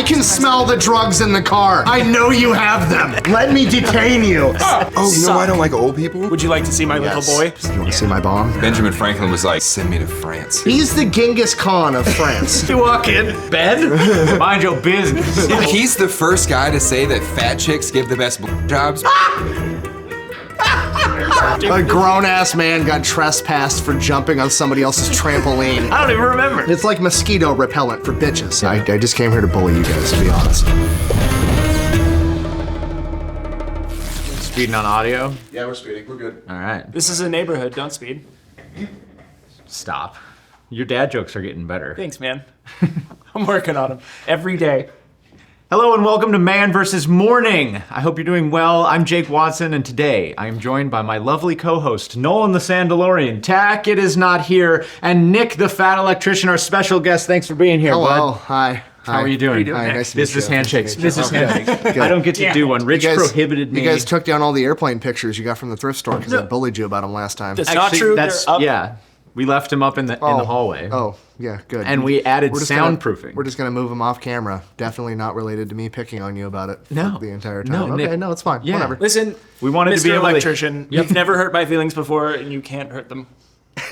I can smell the drugs in the car. I know you have them. Let me detain you. Oh, you know why I don't like old people? Would you like to see my little boy? You want to see my bomb? Benjamin Franklin was like, send me to France. He's the Genghis Khan of France. You walk in, Ben, mind your business. He's the first guy to say that fat chicks give the best jobs. A grown-ass man got trespassed for jumping on somebody else's trampoline. I don't even remember. It's like mosquito repellent for bitches. I just came here to bully you guys, to be honest. Speeding on audio? Yeah, we're speeding. We're good. All right. This is a neighborhood, don't speed. Stop. Your dad jokes are getting better. Thanks, man. I'm working on them every day. Hello and welcome to Man vs. Morning. I hope you're doing well. I'm Jake Watson, and today I am joined by my lovely co-host, Nolan the Sandalorian. Tackett is not here, and Nick the Fat Electrician, our special guest. Thanks for being here, Hello, bud. hi. How are you doing? Hi, nice to meet Business you. handshakes. Business Okay. handshakes. I don't get to do one. Rich prohibited me. You guys took down all the airplane pictures you got from the thrift store because I bullied you about them last time. That's not true. That's, They're up. yeah. We left him up in the hallway. Oh, yeah, good. And we added just soundproofing. We're just gonna move them off camera. Definitely not related to me picking on you about it No. the entire time. No, okay, Nick. no, it's fine. Yeah. Whatever. Listen, We wanted to Mr. be able to- Electrician, you've never hurt my feelings before, and you can't hurt them.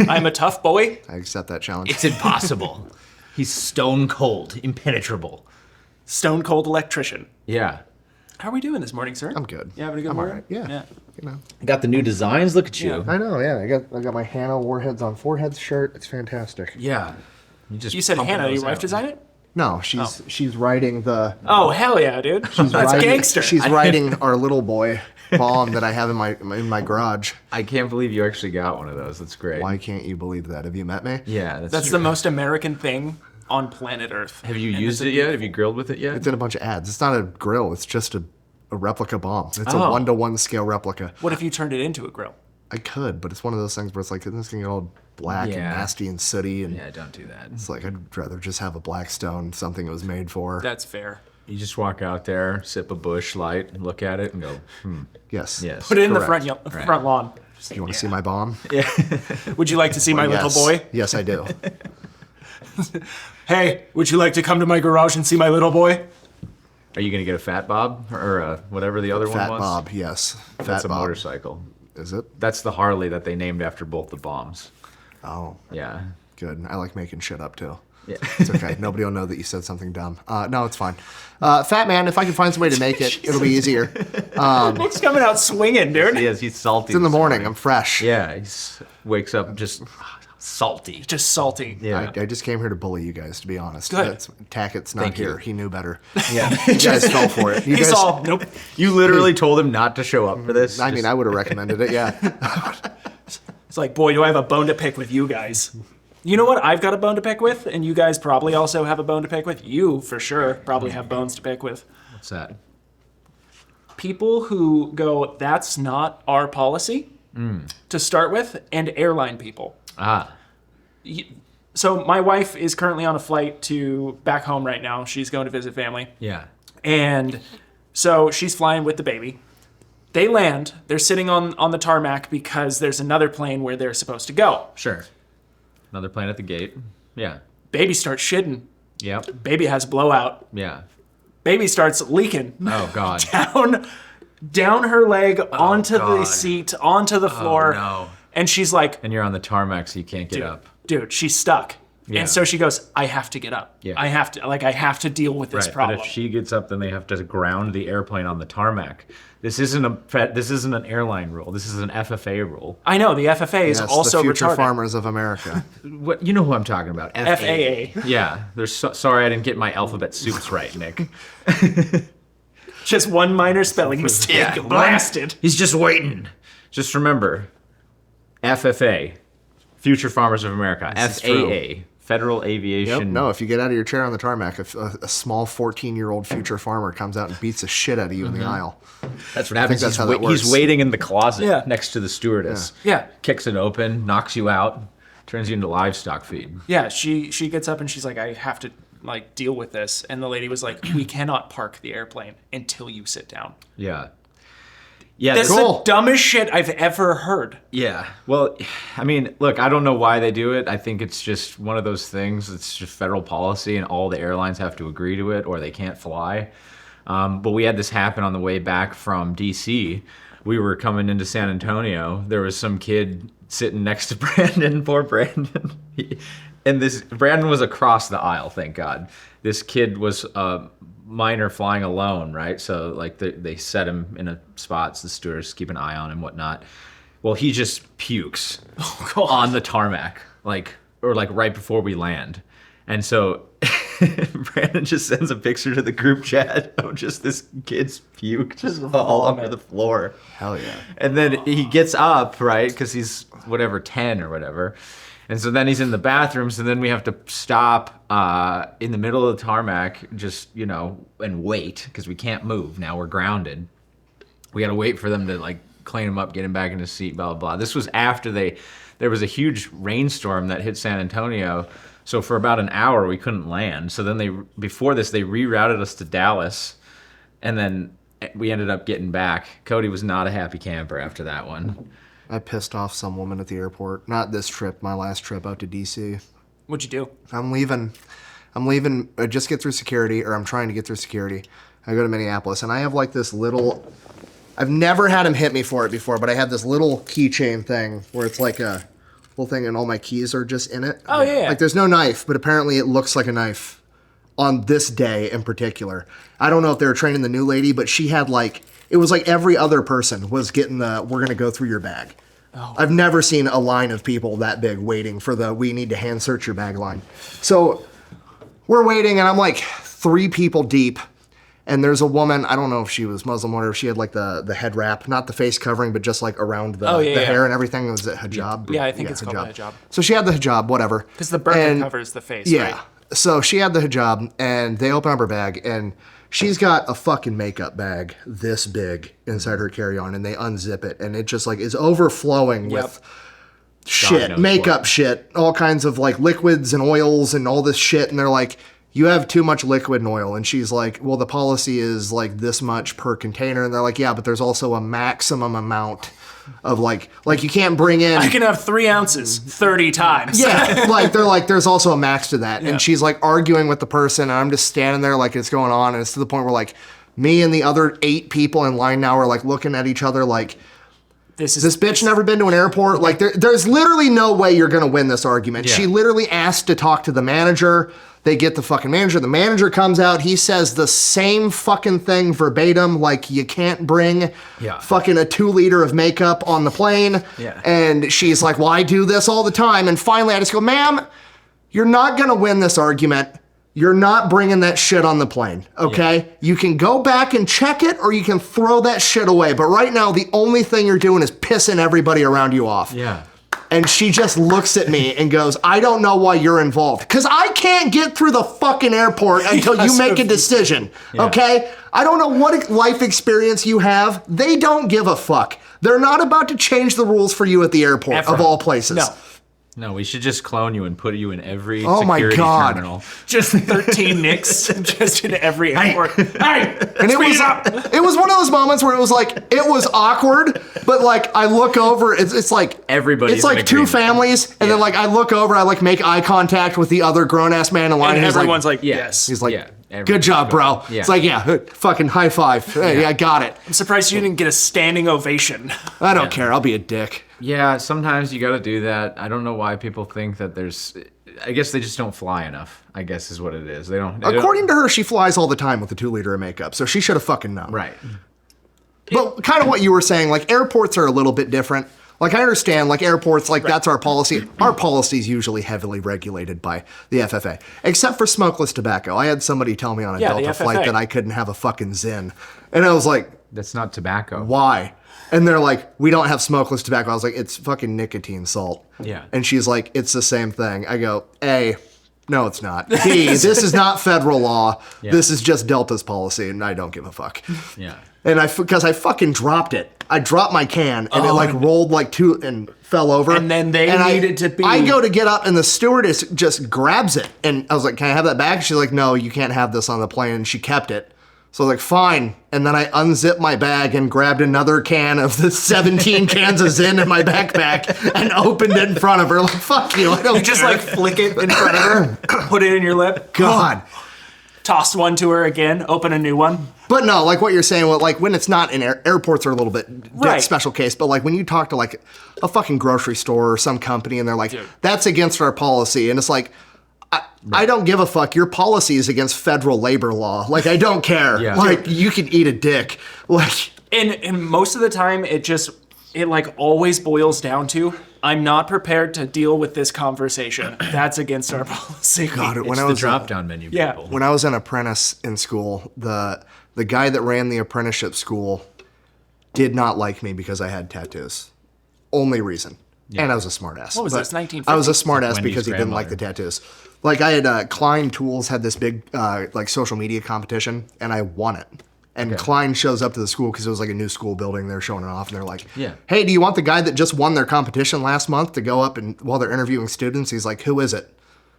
I'm a tough boy. I accept that challenge. It's impossible. He's stone cold, impenetrable. Stone cold electrician. Yeah. How are we doing this morning, sir? I'm good. You having a good I'm morning? alright. Yeah. You know. Got the new designs. Look at you. Yeah. I know. Yeah. I got my Hannah Warheads on Foreheads shirt. It's fantastic. Yeah. You said Hannah, your wife designed it? No, she's writing the. Oh, hell yeah, dude. That's writing, gangster. She's writing our little boy bomb that I have in my garage. I can't believe you actually got one of those. That's great. Why can't you believe that? Have you met me? Yeah, That's the most American thing on planet Earth. Have you And used it's it yet? Have you grilled with it yet? It's in a bunch of ads. It's not a grill. It's just a replica bomb. It's a Oh. 1-to-1 scale replica. What if you turned it into a grill? I could, but it's one of those things where it's like, isn't this gonna get all black and Yeah. nasty and sooty? And Yeah, don't do that. it's like, I'd rather just have a Blackstone, something it was made for. That's fair. You just walk out there, sip a bush light, and look at it and go, Yes. yes. Put it in the Correct. front lawn. Do you want to see my bomb? Would you like to see my little Yes. boy? Yes, I do. Hey, would you like to come to my garage and see my little boy? Are you going to get a Fat Bob? Or whatever the other Fat one was? Bob, yes. That's Fat a Bob. motorcycle. Is it? That's the Harley that they named after both the bombs. Oh, Yeah. good. I like making shit up too. Yeah. It's okay. Nobody will know that you said something dumb. No, it's fine. Fat man, if I can find some way to make it, it'll be easier. Nick's coming out swinging, dude. Yes, he's salty. It's in the this morning. I'm fresh. Yeah, he wakes up just salty. Just salty. Yeah. I just came here to bully you guys, to be honest. Good. Tackett's not Thank you. here. He knew better. Yeah. You guys fell for it. You He guys, saw, nope. You literally told him not to show up for this. I mean, I would have recommended it, yeah. It's like, boy, do I have a bone to pick with you guys. You know what I've got a bone to pick with? And you guys probably also have a bone to pick with. You, for sure, probably have bones to pick with. What's that? People who go, that's not our policy, to start with, and airline people. Ah. So my wife is currently on a flight to back home right now. She's going to visit family. Yeah. And so she's flying with the baby. They land. They're sitting on the tarmac because there's another plane where they're supposed to go. Sure. Another plane at the gate. Yeah. Baby starts shitting. Yep. Baby has blowout. Yeah. Baby starts leaking Oh God. down her leg onto the God. seat, onto the floor. no. And she's like, And you're on the tarmac, so you can't get up. dude, she's stuck. Yeah. And so she goes, I have to get up. Yeah. I have to deal with this Right. problem. But if she gets up, then they have to ground the airplane on the tarmac. This isn't an airline rule. This is an FFA rule. I know, the FFA is Yes, also the future retarded. farmers of America. What you know who I'm talking about? FAA. Yeah. Sorry, I didn't get my alphabet soups right, Nick. Just one minor spelling mistake. Blasted. He's just waiting. Just remember, FFA, Future Farmers of America. This is FAA, Federal Aviation. Yep. No, if you get out of your chair on the tarmac, a small 14-year-old future farmer comes out and beats the shit out of you in the aisle. That's what happens. that's how that works. He's waiting in the closet Yeah. next to the stewardess. Yeah. Kicks it open, knocks you out, turns you into livestock feed. Yeah, she gets up and she's like, I have to deal with this. And the lady was like, we cannot park the airplane until you sit down. Yeah. Yeah, That's Cool. the dumbest shit I've ever heard. Yeah. Well, I mean, look, I don't know why they do it. I think it's just one of those things. It's just federal policy, and all the airlines have to agree to it, or they can't fly. But we had this happen on the way back from DC. We were coming into San Antonio. There was some kid sitting next to Brandon, poor Brandon. And Brandon was across the aisle, thank God. This kid was a minor flying alone, right? So like they set him in a spot, so the stewardess keep an eye on him and whatnot. Well, he just pukes on the tarmac, like right before we land. And so Brandon just sends a picture to the group chat of just this kid's puke just all over the floor. Hell yeah. And then he gets up, right? Because he's 10 or whatever. And so then he's in the bathroom. So then we have to stop in the middle of the tarmac, just, and wait because we can't move. Now we're grounded. We got to wait for them to like clean him up, get him back in his seat, blah, blah, blah. This was after there was a huge rainstorm that hit San Antonio. So for about an hour, we couldn't land. So then before this, they rerouted us to Dallas. And then we ended up getting back. Cody was not a happy camper after that one. I pissed off some woman at the airport. Not this trip, my last trip out to DC. What'd you do? I'm leaving. I just get through security, or I'm trying to get through security. I go to Minneapolis, and I have like this little, I've never had him hit me for it before, but I have this little keychain thing where it's like a little thing and all my keys are just in it. Oh, yeah. Like there's no knife, but apparently it looks like a knife on this day in particular. I don't know if they were training the new lady, but she had like, it was like every other person was getting we're going to go through your bag. Oh. I've never seen a line of people that big waiting for we need to hand search your bag line. So we're waiting, and I'm like 3 people deep, and there's a woman, I don't know if she was Muslim or if she had like the head wrap, not the face covering, but just like around the hair and everything. Was it hijab? Yeah, I think it's called a hijab. So she had the hijab, whatever. Because the burqa covers the face, yeah. right? So she had the hijab, and they open up her bag, and she's got a fucking makeup bag this big inside her carry-on, and they unzip it, and it just like is overflowing with shit, makeup shit, all kinds of like liquids and oils and all this shit, and they're like, you have too much liquid and oil. And she's like, well, the policy is like this much per container, and they're like, yeah, but there's also a maximum amount of like you can't bring in. I can have 3 ounces 30 times. Yeah, like they're like, there's also a max to that. Yeah. And she's like arguing with the person, and I'm just standing there like it's going on, and it's to the point where like me and the other 8 people in line now are like looking at each other like, this bitch never been to an airport? Like there's literally no way you're gonna win this argument. Yeah. She literally asked to talk to the manager. They get the fucking manager. The manager comes out. He says the same fucking thing verbatim. Like, you can't bring fucking a 2-liter of makeup on the plane. Yeah. And she's like, well, I do this all the time. And finally, I just go, ma'am, you're not going to win this argument. You're not bringing that shit on the plane, okay? Yeah. You can go back and check it, or you can throw that shit away. But right now, the only thing you're doing is pissing everybody around you off. Yeah. And she just looks at me and goes, I don't know why you're involved. Because I can't get through the fucking airport until you make a decision, okay? I don't know what life experience you have. They don't give a fuck. They're not about to change the rules for you at the airport, of all places. No, we should just clone you and put you in every security terminal. Just 13 nicks just in every airport. Hey, and it was one of those moments where it was like, it was awkward, but like I look over, it's like everybody's it's like 2 families, and then like I look over, I like make eye contact with the other grown ass man in line, and everyone's like, yes. He's like, good job, bro. Yeah. It's like, fucking high five. Hey, I got it. I'm surprised you didn't get a standing ovation. I don't care. I'll be a dick. Yeah, sometimes you got to do that. I don't know why people think that I guess they just don't fly enough, I guess is what it is. According to her, she flies all the time with a 2-liter of makeup, so she should have fucking known. Right. But kind of what you were saying, like airports are a little bit different. Like I understand, like airports, like that's our policy. Our policy is usually heavily regulated by the FFA, except for smokeless tobacco. I had somebody tell me on a Delta flight that I couldn't have a fucking Zyn. And I was like, that's not tobacco. Why? And they're like, we don't have smokeless tobacco. I was like, it's fucking nicotine salt. Yeah. And she's like, it's the same thing. I go, A, no, it's not. B, this is not federal law. Yeah. This is just Delta's policy, and I don't give a fuck. Yeah. And because I fucking dropped it. I dropped my can, and it like rolled like 2 and fell over. And then needed to be. I go to get up, and the stewardess just grabs it. And I was like, can I have that back? She's like, no, you can't have this on the plane. And she kept it. So I was like, fine. And then I unzipped my bag and grabbed another can of the 17 cans of Zyn in my backpack and opened it in front of her. Like, fuck you. I don't You just like flick it in front of her, put it in your lip. God. Tossed one to her again, open a new one. But no, like what you're saying, well, like when it's not in airports are a little bit Right. special case. But like when you talk to like a fucking grocery store or some company and they're like, Dude. that's against our policy. And it's like, I don't give a fuck. Your policy is against federal labor law. Like, I don't care. Yeah. Like, you can eat a dick. Like, And most of the time, it like always boils down to, I'm not prepared to deal with this conversation. That's against our policy. God, It's the drop-down menu, Yeah. people. when I was an apprentice in school, the guy that ran the apprenticeship school did not like me because I had tattoos. Only reason. And I was a smartass. What was But this, 1950? I was a smartass Wendy's because he didn't like the grandmother. tattoos. Like I had Klein Tools had this big like social media competition, and I won it. And Klein shows up to the school because it was like a new school building. They're showing it off, and they're like, Yeah. "Hey, do you want the guy that just won their competition last month to go up and while they're interviewing students?" He's like, "Who is it?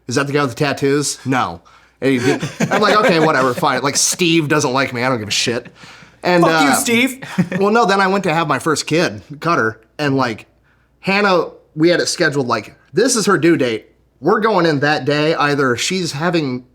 Is that the guy with the tattoos?" No. And he did. I'm like, "Okay, whatever, fine." Like Steve doesn't like me. I don't give a shit. And Fuck you, Steve. well, no, then I went to have my first kid, Cutter, and like Hannah, we had it scheduled like this is her due date. We're going in that day. Either she's having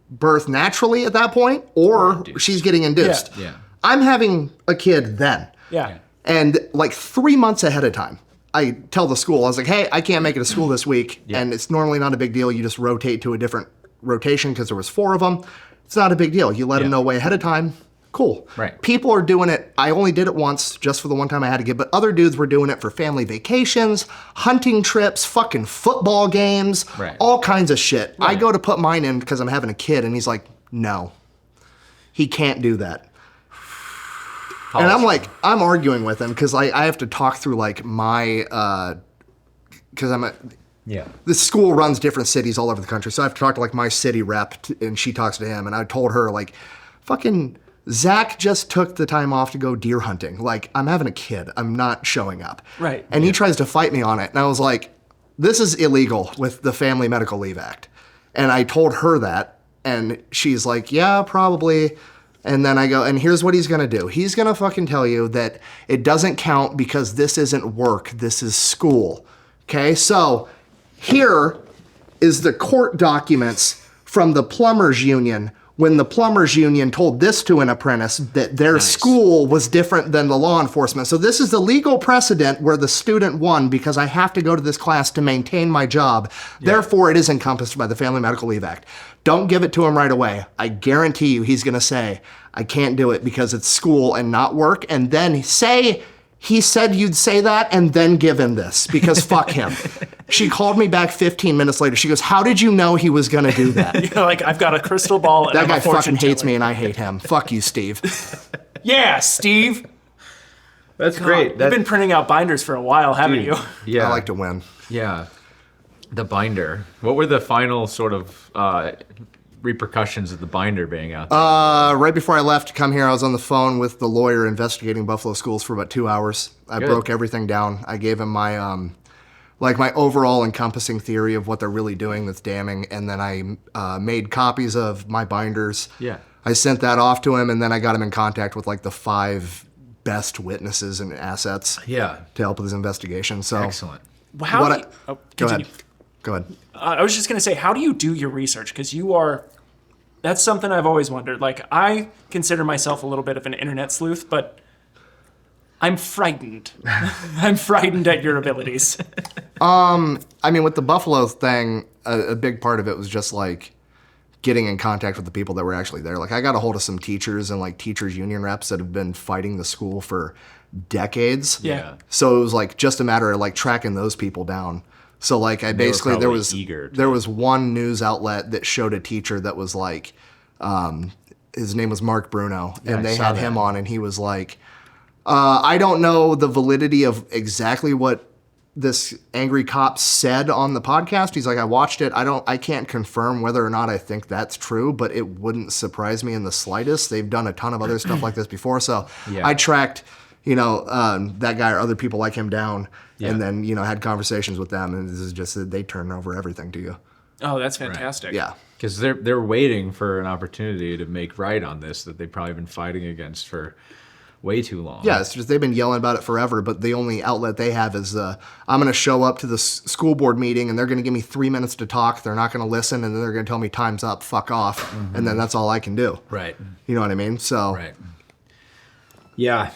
birth naturally at that point, or she's getting induced. Yeah. I'm having a kid then. Yeah. And like 3 months ahead of time, I tell the school, I was like, hey, I can't make it to school this week. And it's normally not a big deal. You just rotate to a different rotation because there was 4 of them. It's not a big deal. You let them know way ahead of time. Cool. Right. People are doing it. I only did it once, just for the one time I had to give, but other dudes were doing it for family vacations, hunting trips, fucking football games, Right. all kinds of shit. I go to put mine in because I'm having a kid, and he's like, no, he can't do that. And I'm like, I'm arguing with him because I have to talk through like my, because Yeah. the school runs different cities all over the country. So I have to talk to like my city rep and she talks to him. And I told her like, fucking Zach just took the time off to go deer hunting. Like I'm having a kid. I'm not showing up. Right. And he tries to fight me on it. And I was like, this is illegal with the Family Medical Leave Act. And I told her that. And she's like, yeah, probably. And then I go, and here's what he's going to do. He's going to fucking tell you that it doesn't count because this isn't work. This is school. Okay. So here is the court documents from the plumbers union when the plumbers union told this to an apprentice that their school was different than the law enforcement. So this is the legal precedent where the student won because I have to go to this class to maintain my job. Therefore, it is encompassed by the Family Medical Leave Act. Don't give it to him right away. I guarantee you he's going to say, I can't do it because it's school and not work. And then say, he said you'd say that, and then give him this because fuck him. She called me back 15 minutes later. She goes, how did you know he was going to do that? You're like, I've got a crystal ball. And That I'm guy a fortune fucking hates teller. me and I hate him. Fuck you, Steve. Yeah, Steve. That's God, great. You've been printing out binders for a while, haven't you? Yeah. I like to win. Yeah. The binder. What were the final sort of repercussions of the binder being out there? Right before I left to come here, I was on the phone with the lawyer investigating Buffalo schools for about 2 hours. I Good. broke everything down. I gave him my like my overall encompassing theory of what they're really doing that's damning, and then I made copies of my binders. Yeah. I sent that off to him, and then I got him in contact with like the 5 best witnesses and assets Yeah. to help with his investigation. So Excellent. How What do I- you, oh, Go continue. ahead. Go ahead. I was just going to say, how do you do your research? Because that's something I've always wondered. Like, I consider myself a little bit of an internet sleuth, but I'm frightened. I'm frightened at your abilities. I mean, with the Buffalo thing, a big part of it was just like getting in contact with the people that were actually there. Like I got a hold of some teachers and like teachers union reps that have been fighting the school for decades. Yeah. So it was like just a matter of like tracking those people down. So like I basically there probably was eager to- there was one news outlet that showed a teacher that was like his name was Mark Bruno I and they saw had him that. on and he was like I don't know the validity of exactly what this angry cop said on the podcast. He's like, I watched it. I can't confirm whether or not I think that's true, but it wouldn't surprise me in the slightest. They've done a ton of other stuff like this before. So Yeah. I tracked, that guy or other people like him down Yeah. and then, had conversations with them. And this is just that they turn over everything to you. Oh, that's fantastic. Yeah. Because they're waiting for an opportunity to make right on this that they've probably been fighting against for way too long. Yeah, it's just they've been yelling about it forever, but the only outlet they have is I'm going to show up to the school board meeting and they're going to give me 3 minutes to talk. They're not going to listen, and then they're going to tell me time's up, fuck off, and then that's all I can do. Right. You know what I mean? So. Right. Yeah.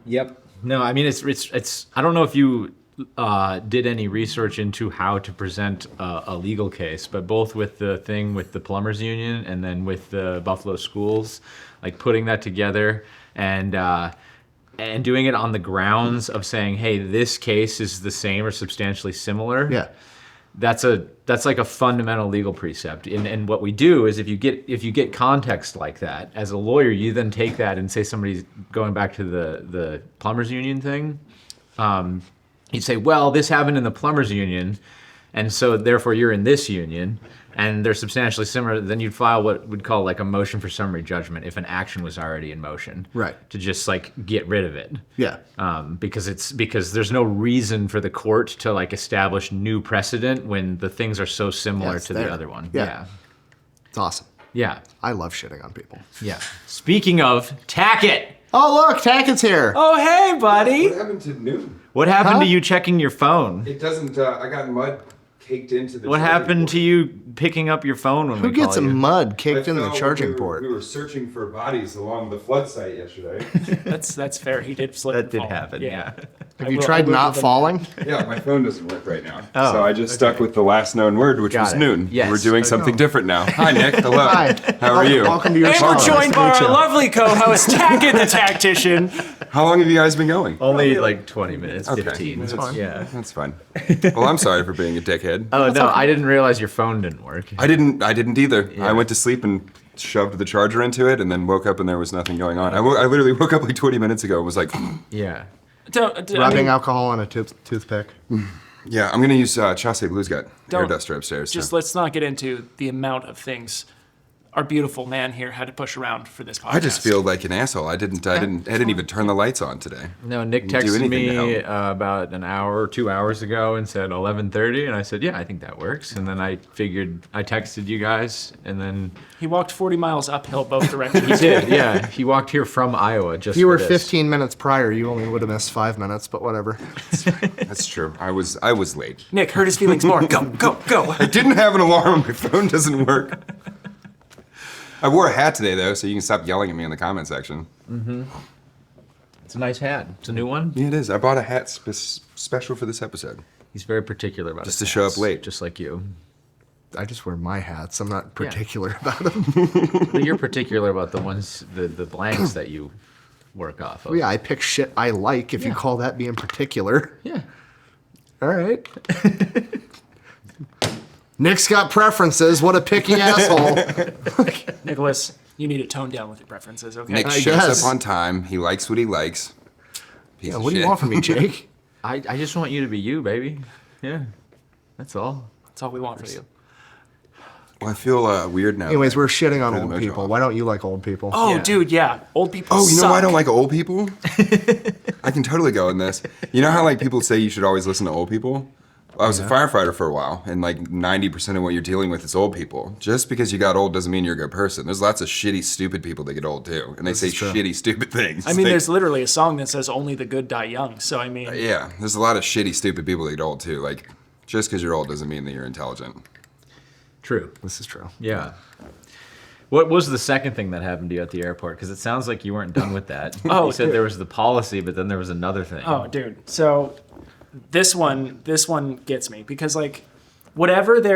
Yep. No, I mean it's. I don't know if you did any research into how to present a legal case, but both with the thing with the plumbers union and then with the Buffalo schools, like putting that together and doing it on the grounds of saying, hey, this case is the same or substantially similar. Yeah. That's like a fundamental legal precept. And what we do is if you get context like that, as a lawyer, you then take that and say somebody's going back to the plumbers union thing. You'd say, well, this happened in the plumbers union, and so therefore you're in this union, and they're substantially similar. Then you'd file what we'd call like a motion for summary judgment if an action was already in motion. Right. To just like get rid of it. Yeah. Because there's no reason for the court to like establish new precedent when the things are so similar to the other one. Yeah. It's awesome. Yeah. I love shitting on people. Yeah. Speaking of, Tackett! Oh, look, Tackett's here. Oh, hey, buddy. What happened to Newsome? What happened to you checking your phone? It doesn't. I got mud caked into the. What happened to you picking up your phone when Who we call gets you? mud caked in the charging port? We were searching for bodies along the flood site yesterday. That's fair. He did slip. That did happen. Yeah. Have you tried not falling? Yeah, my phone doesn't work right now. Oh, so I just stuck with the last known word, which was noon. Yes. We're doing something different now. Hi, Nick. Hello. Hi. How are you? Welcome to your And show. we're joined by Nice to our meet you. lovely co-host, Tackett the Tactician. How long have you guys been going? Only like 20 minutes, Okay. 15. That's fine. Yeah. That's fine. Well, I'm sorry for being a dickhead. Oh no, I didn't realize your phone didn't work. I didn't either. Yeah. I went to sleep and shoved the charger into it, and then woke up and there was nothing going on. I literally woke up like 20 minutes ago and was like, Yeah. Rubbing alcohol on a toothpick. yeah, I'm gonna use Chasse Blues Gut air Don't- duster upstairs. Just so. let's not get into the amount of things our beautiful man here had to push around for this podcast. I just feel like an asshole. I didn't even turn the lights on today. No, Nick Didn't do texted anything to me help. about an hour or 2 hours ago and said 11:30, and I said, yeah, I think that works. And then I figured I texted you guys, and then He walked 40 miles uphill both directions. he did. Yeah, he walked here from Iowa just. If you for were this. 15 minutes prior, you only would have missed 5 minutes, but whatever. That's true. I was late. Nick, hurt his feelings more. Go. I didn't have an alarm. My phone doesn't work. I wore a hat today though, so you can stop yelling at me in the comment section. It's a nice hat. It's a new one. Yeah, it is. I bought a hat special for this episode. He's very particular about Just his to show up hats, late. just like you. I just wear my hats. I'm not particular about them. But you're particular about the ones, the blanks that you work off of. Well, yeah, I pick shit I like, if you call that being particular. Yeah. All right. Nick's got preferences. What a picky asshole. Nicholas, you need to tone down with your preferences, okay? Nick I shows guess. up on time. He likes what he likes. Piece Yeah, of what do you shit. want from me, Jake? I just want you to be you, baby. Yeah. That's all. That's all we want for you. Well, I feel weird now. Anyways, we're shitting on Turn the old mojo people. off. Why don't you like old people? Oh, Yeah. dude, yeah. Old people Oh, you know suck. why I don't like old people? I can totally go in this. You know how like people say you should always listen to old people? I was a firefighter for a while, and like 90% of what you're dealing with is old people. Just because you got old doesn't mean you're a good person. There's lots of shitty, stupid people that get old too, and they say shitty, stupid things. I mean, They- there's literally a song that says only the good die young. So, I mean, yeah, there's a lot of shitty, stupid people that get old too. Like, just because you're old doesn't mean that you're intelligent. True. This is true. Yeah. What was the second thing that happened to you at the airport? Because it sounds like you weren't done with that. Oh, you said dude. there was the policy, but then there was another thing. oh, dude. So, this one gets me because, like, whatever the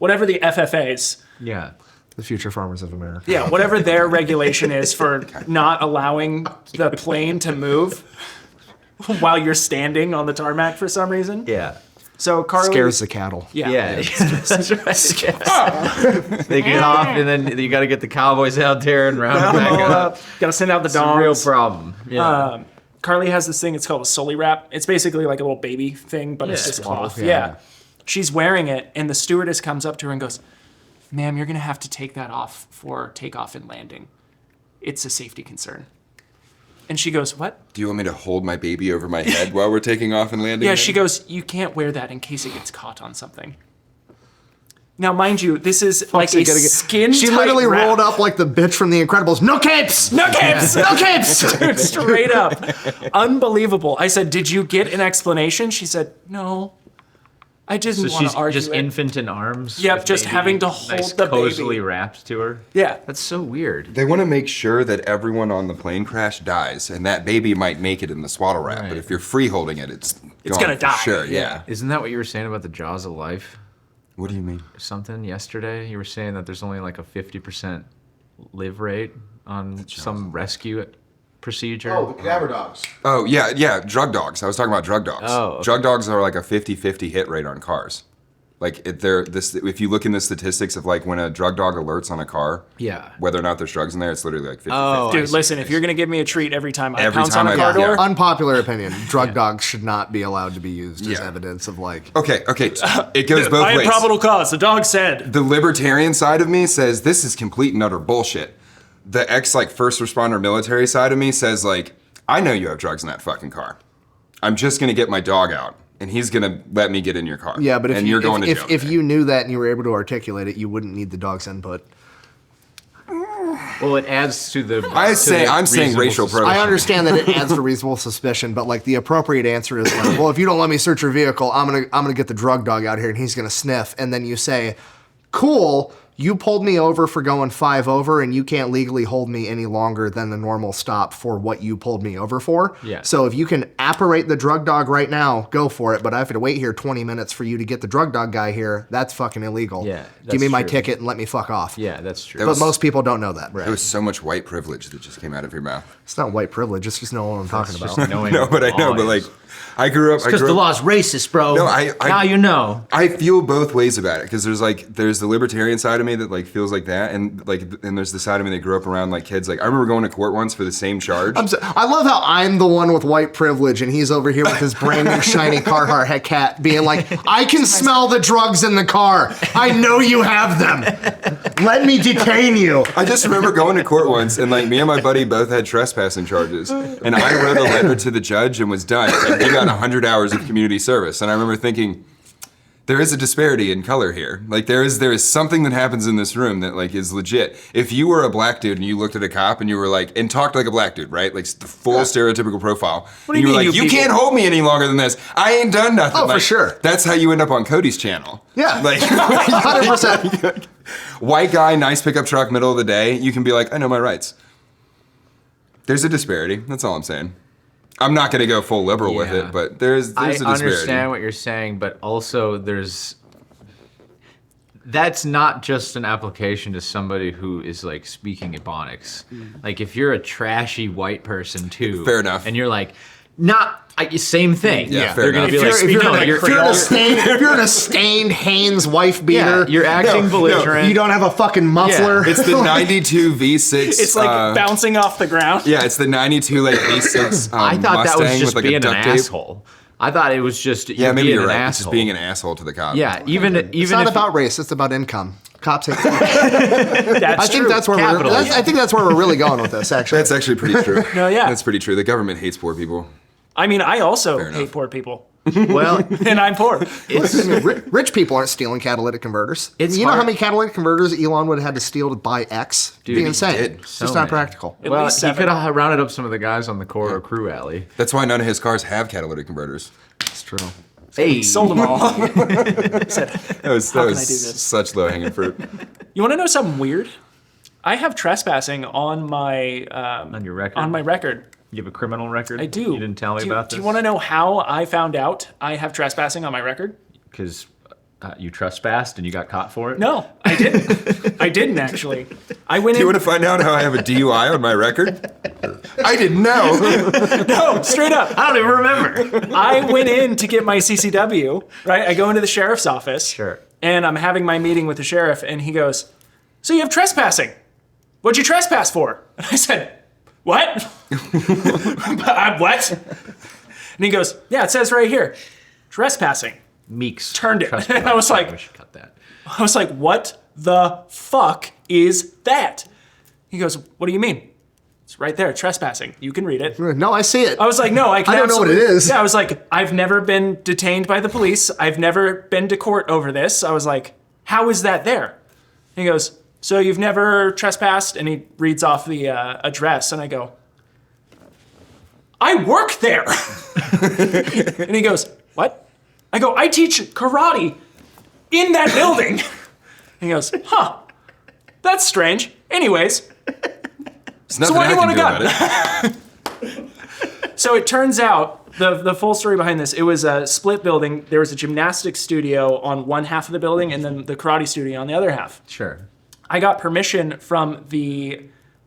FFAs, Yeah. The future farmers of America. yeah, whatever their regulation is for not allowing the plane to move while you're standing on the tarmac for some reason. Yeah. So, Carly. Scares the cattle. Yeah. Yeah, that's right. Yes. They get off, and then you got to get the cowboys out there and round them back up. Gotta send out the It's a real dogs. problem. Yeah. Carly has this thing, it's called a Sully wrap. It's basically like a little baby thing, but it's Yeah. just cloth. Yeah. Yeah. She's wearing it, and the stewardess comes up to her and goes, "Ma'am, you're going to have to take that off for takeoff and landing. It's a safety concern." And she goes, "What?" Do you want me to hold my baby over my head while we're taking off and landing? Yeah, then? she goes, "You can't wear that in case it gets caught on something." Now, mind you, this is like a skin. She literally rolled up like the bitch from The Incredibles. No capes! No capes! No capes! Dude, straight up. Unbelievable. I said, did you get an explanation? She said, no. I didn't want to argue just it. infant in arms. Yep, with just baby having to hold nice, the cozily baby. wrapped to her. Yeah. That's so weird. They want to make sure that everyone on the plane crash dies, and that baby might make it in the swaddle wrap. Right. But if you're free holding it, it's gonna for die. Sure, yeah. Isn't that what you were saying about the jaws of life? What do you mean? Something yesterday? You were saying that there's only like a 50% live rate on some rescue procedure. Oh, the cadaver dogs. Oh, yeah, drug dogs. I was talking about drug dogs. Oh, okay. Drug dogs are like a 50-50 hit rate on cars. Like if you look in the statistics of like when a drug dog alerts on a car, Yeah. whether or not there's drugs in there, it's literally like 50-50. Oh, Dude, listen, if you're going to give me a treat every time I Every pounce time on a I- car yeah. door, Unpopular opinion. Drug dogs should not be allowed to be used as Yeah. evidence of like... Okay, it goes both I have ways. probable cause. The dog said. The libertarian side of me says this is complete and utter bullshit. The first responder military side of me says like, I know you have drugs in that fucking car. I'm just gonna get my dog out, and he's gonna let me get in your car. Yeah, but you're going to jail. if you knew that and you were able to articulate it, you wouldn't need the dog's input. Well, it adds to the. I'm saying reasonable racial suspicion. profiling. I understand that it adds to reasonable suspicion, but like the appropriate answer is like, well, if you don't let me search your vehicle, I'm gonna get the drug dog out here and he's gonna sniff, and then you say, cool. You pulled me over for going 5 over, and you can't legally hold me any longer than the normal stop for what you pulled me over for. Yeah. So if you can apparate the drug dog right now, go for it. But I have to wait here 20 minutes for you to get the drug dog guy here. That's fucking illegal. Yeah, Give me that's my true. ticket and let me fuck off. Yeah, that's true. That But was- most people don't know that. There was so much white privilege that just came out of your mouth. It's not white privilege. It's just knowing what I'm talking It's about. just knowing No, but I know. law But like, is. I grew up. Because the law's racist, bro. No, I- now you know. I feel both ways about it because there's the libertarian side of me that like feels like that, and there's the side of me that grew up around like kids. Like I remember going to court once for the same charge. I love how I'm the one with white privilege and he's over here with his brand new shiny Carhartt cat being like, I can smell the drugs in the car. I know you have them. Let me detain you. I just remember going to court once, and like me and my buddy both had trespassing charges, and I wrote a letter to the judge and was done. And he got 100 hours of community service, and I remember thinking, there is a disparity in color here. Like there is something that happens in this room that like is legit. If you were a black dude and you looked at a cop and you were like, and talked like a black dude, right? Like the full stereotypical profile. What do and you were mean, like, you you people? can't hold me any longer than this. I ain't done nothing. Oh, for Like, sure. That's how you end up on Cody's channel. Yeah. Like 100%. white guy, nice pickup truck, middle of the day. You can be like, I know my rights. There's a disparity. That's all I'm saying. I'm not going to go full liberal with Yeah. it, but there's I a disparity. understand what you're saying, but also that's not just an application to somebody who is like speaking Ebonics. Like if you're a trashy white person too, Fair enough. and you're like, same thing. Yeah, fair they're gonna enough. be If like, you're, no, like, you're, if you're in a stained Hanes wife beater, yeah, you're acting belligerent. you don't have a fucking muffler. It's the 92 V6. It's like bouncing off the ground. Yeah, it's the 92 like V6 I thought Mustang that was just with like being a an duct tape. asshole. I thought it was just Yeah, maybe being you're an right. It's asshole. just being an asshole to the cop. Yeah, even It's not about race. It's about income. Cops hate. That's I think true. that's where Capitalism. I think that's where we're really going with this. Actually, That's actually pretty true. No, yeah. That's pretty true. The government hates poor people. I mean, I also Fair hate enough. poor people, well, and I'm poor. rich people aren't stealing catalytic converters. It's You know how hard- many catalytic converters Elon would have had to steal to buy X? Dude, Be he insane. did. It's So just not many. practical. At well, least he 7. could have rounded up some of the guys on the Coro Crew alley. That's why none of his cars have catalytic converters. It's true. Hey, Sold them all. Said, That was How can I do this? such low hanging fruit. you want to know something weird? I have trespassing on my on your record. on my record. You have a criminal record. I do. You didn't tell me about this. Do you want to know how I found out I have trespassing on my record? Because you trespassed and you got caught for it. No, I didn't. I didn't actually. I went Do you in. want to find out how I have a DUI on my record? I didn't know. No, straight up. I don't even remember. I went in to get my CCW, right? I go into the sheriff's office. Sure. And I'm having my meeting with the sheriff, and he goes, "So you have trespassing. What'd you trespass for?" And I said, "What?" What? And he goes, "Yeah, it says right here, trespassing." Meeks Turned it. trespassed. And I was like- we should cut that. I was like, "What the fuck is that?" He goes, "What do you mean?" It's right there, trespassing. You can read it. No, I see it. I was like, no, I can I don't know what it absolutely- is. Yeah, I was like, I've never been detained by the police. I've never been to court over this. I was like, how is that there? And he goes, so you've never trespassed? And he reads off the address, and I go, I work there. And he goes, what? I go, I teach karate in that building. And he goes, huh, that's strange. Anyways, So why do you want a gun? So it turns out, the full story behind this, it was a split building. There was a gymnastics studio on one half of the building and then the karate studio on the other half. Sure. I got permission from the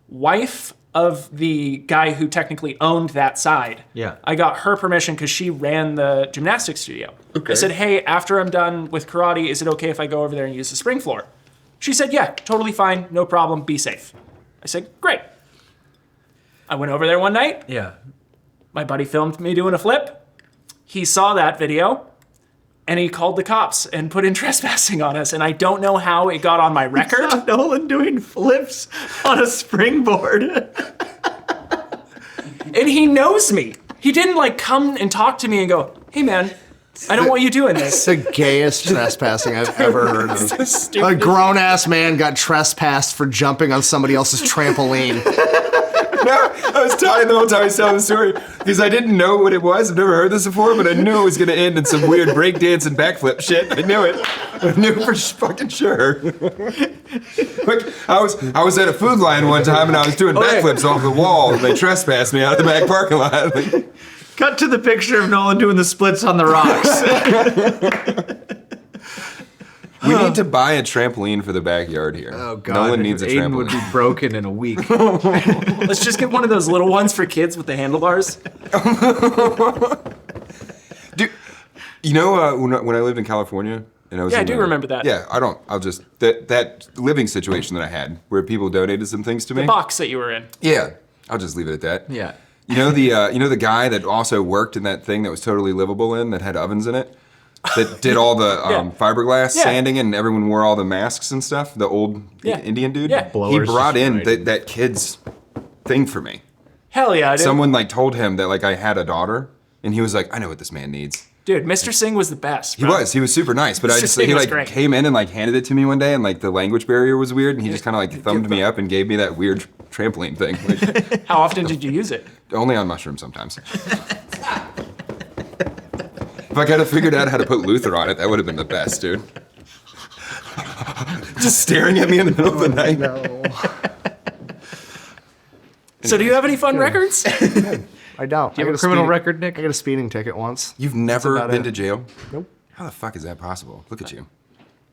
wife of the guy who technically owned that side. Yeah. I got her permission because she ran the gymnastics studio. Okay. I said, hey, after I'm done with karate, is it okay if I go over there and use the spring floor? She said, yeah, totally fine, no problem, be safe. I said, great. I went over there one night. Yeah. My buddy filmed me doing a flip. He saw that video, and he called the cops and put in trespassing on us. And I don't know how it got on my record. Nolan doing flips on a springboard. And he knows me. He didn't like come and talk to me and go, hey man, I don't want you doing this. It's the gayest trespassing I've ever heard of. A grown-ass man got trespassed for jumping on somebody else's trampoline. No, I was dying the whole time I was telling the story because I didn't know what it was. I've never heard this before, but I knew it was going to end in some weird breakdance and backflip shit. I knew it. I knew for fucking sure. Like I was at a Food Lion one time and I was doing backflips off the wall and they trespassed me out of the back parking lot. Cut to the picture of Nolan doing the splits on the rocks. We need to buy a trampoline for the backyard here. Oh, God. Nolan needs a Aiden would trampoline. be broken in a week. Let's just get one of those little ones for kids with the handlebars. Dude, you know when I lived in California and I was Yeah, I in do remember that. Yeah, I'll just that living situation that I had where people donated some things to me. The box that you were in. Yeah, I'll just leave it at that. Yeah. You know the guy that also worked in that thing that was totally livable in that had ovens in it, that did all the fiberglass Yeah. sanding and everyone wore all the masks and stuff. The old Yeah. Indian dude. Yeah. He Blowers brought in destroyed. that kid's thing for me. Hell yeah, dude. Someone like told him that like I had a daughter, and he was like, I know what this man needs. Dude, Mr. Singh was the best. He bro. was super nice, but Mr. Singh he was like great. came in and like handed it to me one day, and like the language barrier was weird, and he just kind of like thumbed me up and gave me that weird trampoline thing. Like, How often did you use it? only on mushrooms sometimes. If I could have figured out how to put Luther on it, that would have been the best, dude. Just staring at me in the middle of the night. No, So do you have any fun records? I don't. Do you have a criminal record, Nick? I got a speeding ticket once. You've never about been it. to jail? Nope. How the fuck is that possible? Look at you.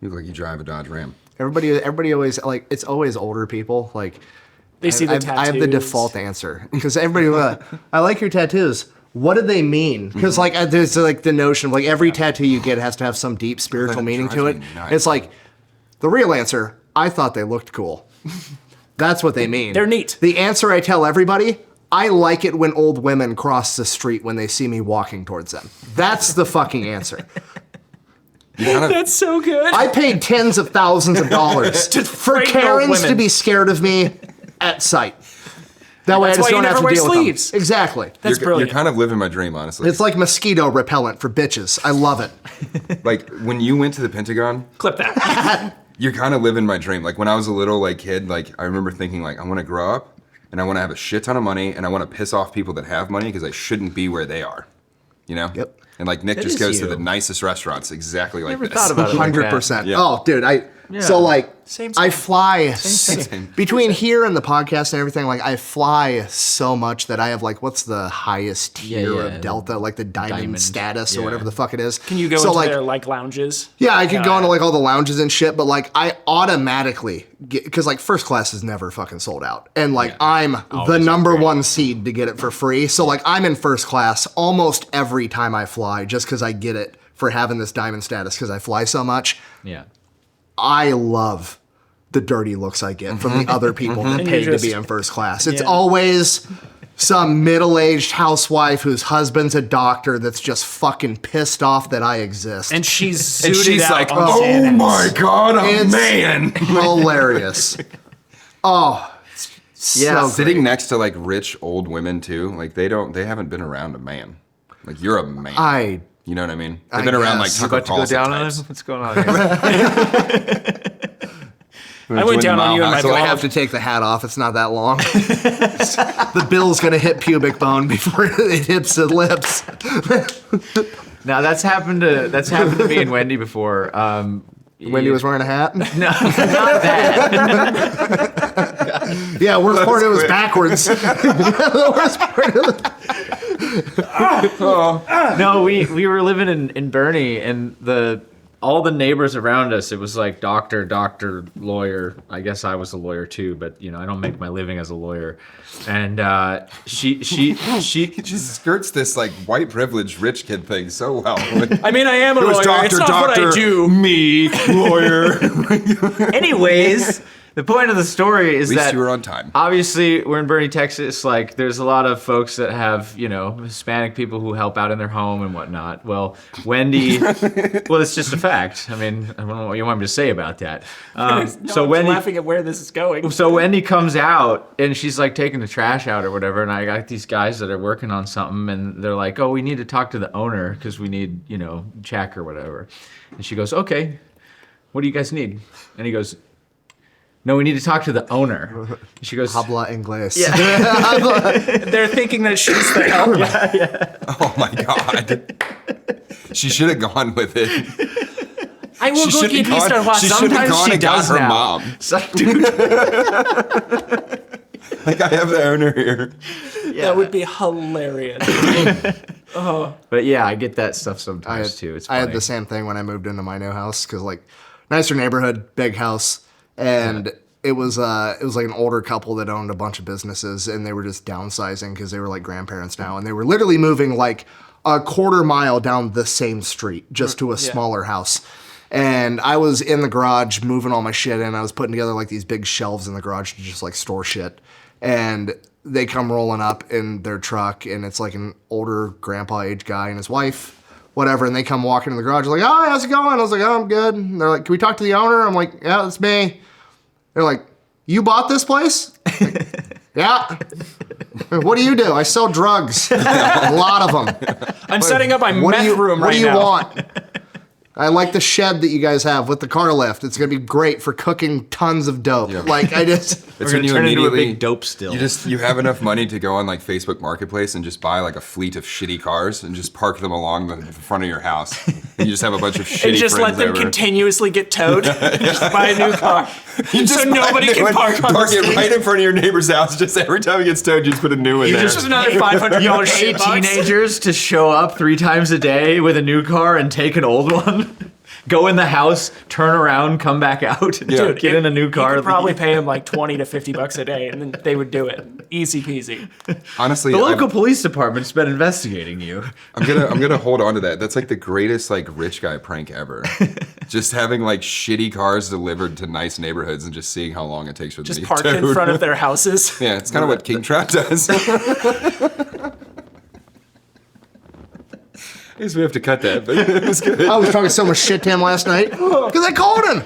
You look like you drive a Dodge Ram. Everybody always like it's always older people like. They see the I have the tattoos. default answer because everybody. I like your tattoos. What do they mean? Because like there's like the notion of like every tattoo you get has to have some deep spiritual That meaning to drives it. me nuts. It's like the real answer. I thought they looked cool. That's what they mean. They're neat. The answer I tell everybody. I like it when old women cross the street when they see me walking towards them. That's the fucking answer. You kind of, That's so good. I paid tens of thousands of dollars for frighten old Karens to women. be scared of me at sight. That way That's I just why you don't have never to wear deal sleeves. with them. Exactly. That's you're brilliant. kind of living my dream, honestly. It's like mosquito repellent for bitches. I love it. Like when you went to the Pentagon, Clip that. you're kind of living my dream. Like when I was a little like kid, like I remember thinking like I want to grow up and I want to have a shit ton of money and I want to piss off people that have money because I shouldn't be where they are. You know? Yep. And like Nick That just is goes to you. the nicest restaurants exactly like Never this. thought about it like that. 100%. Yeah. Oh, dude, Yeah. so like Same. I fly Same. between here and the podcast and everything. Like I fly so much that I have like what's the highest tier yeah. of Delta, like the diamond status or yeah. whatever the fuck it is. Can you go so into like their like lounges? yeah, I could go into like all the lounges and shit, but like I automatically get because like first class is never fucking sold out, and like I'm the Always number upgrade. one seed to get it for free. So like I'm in first class almost every time I fly, just because I get it for having this diamond status because I fly so much. Yeah. I love the dirty looks I get from the other people that And paid you to be just- in first class. It's Yeah. always some middle-aged housewife whose husband's a doctor that's just fucking pissed off that I exist. And she's And zooted she's out like, on oh Xanax. my God, a It's man. hilarious. Oh, Yeah. so Sitting next to like rich old women too, like they haven't been around a man. Like you're a man. I You know what I mean? They've been around like guess. Tucker About to go Carlson down on types. him? What's going on here? I went down on you and my So I blog. have to take the hat off. It's not that long. The bill's gonna hit pubic bone before it hits the lips. Now that's happened to me and Wendy before. Wendy was wearing a hat. No, not that. Yeah, worst part it was backwards. The worst part No, we were living in Bernie, and all the neighbors around us, it was like doctor, lawyer. I guess I was a lawyer too, but I don't make my living as a lawyer. And she He just skirts this like white privileged rich kid thing so well. I mean, I am a It was lawyer. It's not what I do. me, lawyer. Anyways, the point of the story is At least that you were on time. obviously we're in Bernie, Texas. Like, there's a lot of folks that have, Hispanic people who help out in their home and whatnot. Well, Wendy, well, it's just a fact. I mean, I don't know what you want me to say about that. I'm laughing at where this is going. So Wendy comes out and she's like taking the trash out or whatever, and I got these guys that are working on something, and they're like, "Oh, we need to talk to the owner because we need, check or whatever." And she goes, "Okay, what do you guys need?" And he goes, "No, we need to talk to the owner." And she goes, Habla inglés. They're thinking that she's the help. Oh my god. She should have gone with it. I will go should've get Mr. gone- Watson. she should've Sometimes gone she and got does her now. mom. So, dude, Like, I have the owner here. That would be hilarious. but yeah, I get that stuff sometimes too. It's I had funny. the same thing when I moved into my new house because nicer neighborhood, big house, and it was like an older couple that owned a bunch of businesses, and they were just downsizing because they were like grandparents now, and they were literally moving like a quarter mile down the same street just to a smaller house. And I was in the garage moving all my shit in. I was putting together like these big shelves in the garage to just like store shit. And they come rolling up in their truck, and it's like an older grandpa age guy and his wife, whatever. And they come walking in the garage like, "Oh, how's it going?" I was like, "Oh, I'm good." And they're like, "Can we talk to the owner?" I'm like, "Yeah, that's me." They're like, "You bought this place?" Like, "Yeah." "What do you do?" "I sell drugs." A lot of them. I'm setting up my What meth do you, room what right do you now. want? "I like the shed that you guys have with the car lift. It's gonna be great for cooking tons of dope." Yeah. Like I just It's We're when gonna you turn into a immediately big dope still. you have enough money to go on like Facebook Marketplace and just buy like a fleet of shitty cars and just park them along the front of your house. And you just have a bunch of shitty And just let friends them over. continuously get towed. Just buy a new car. You so just buy nobody a new can one, park on the it street. right in front of your neighbor's house. Just every time it gets towed, you just put a new one there. Just another $500 You pay shit box. teenagers to show up 3 times a day with a new car and take an old one. Go in the house, turn around, come back out, Yeah. get in a new car. You could probably pay them like $20 to $50 a day, and then they would do it. Easy peasy. Honestly, The local police department's been investigating you. I'm gonna hold on to that. That's like the greatest like rich guy prank ever. Just having like shitty cars delivered to nice neighborhoods and just seeing how long it takes for them Just to get parked in towed. front of their houses. Yeah, it's kind of what King Trout does. I guess we have to cut that, but it was good. I was talking so much shit to him last night because I called him.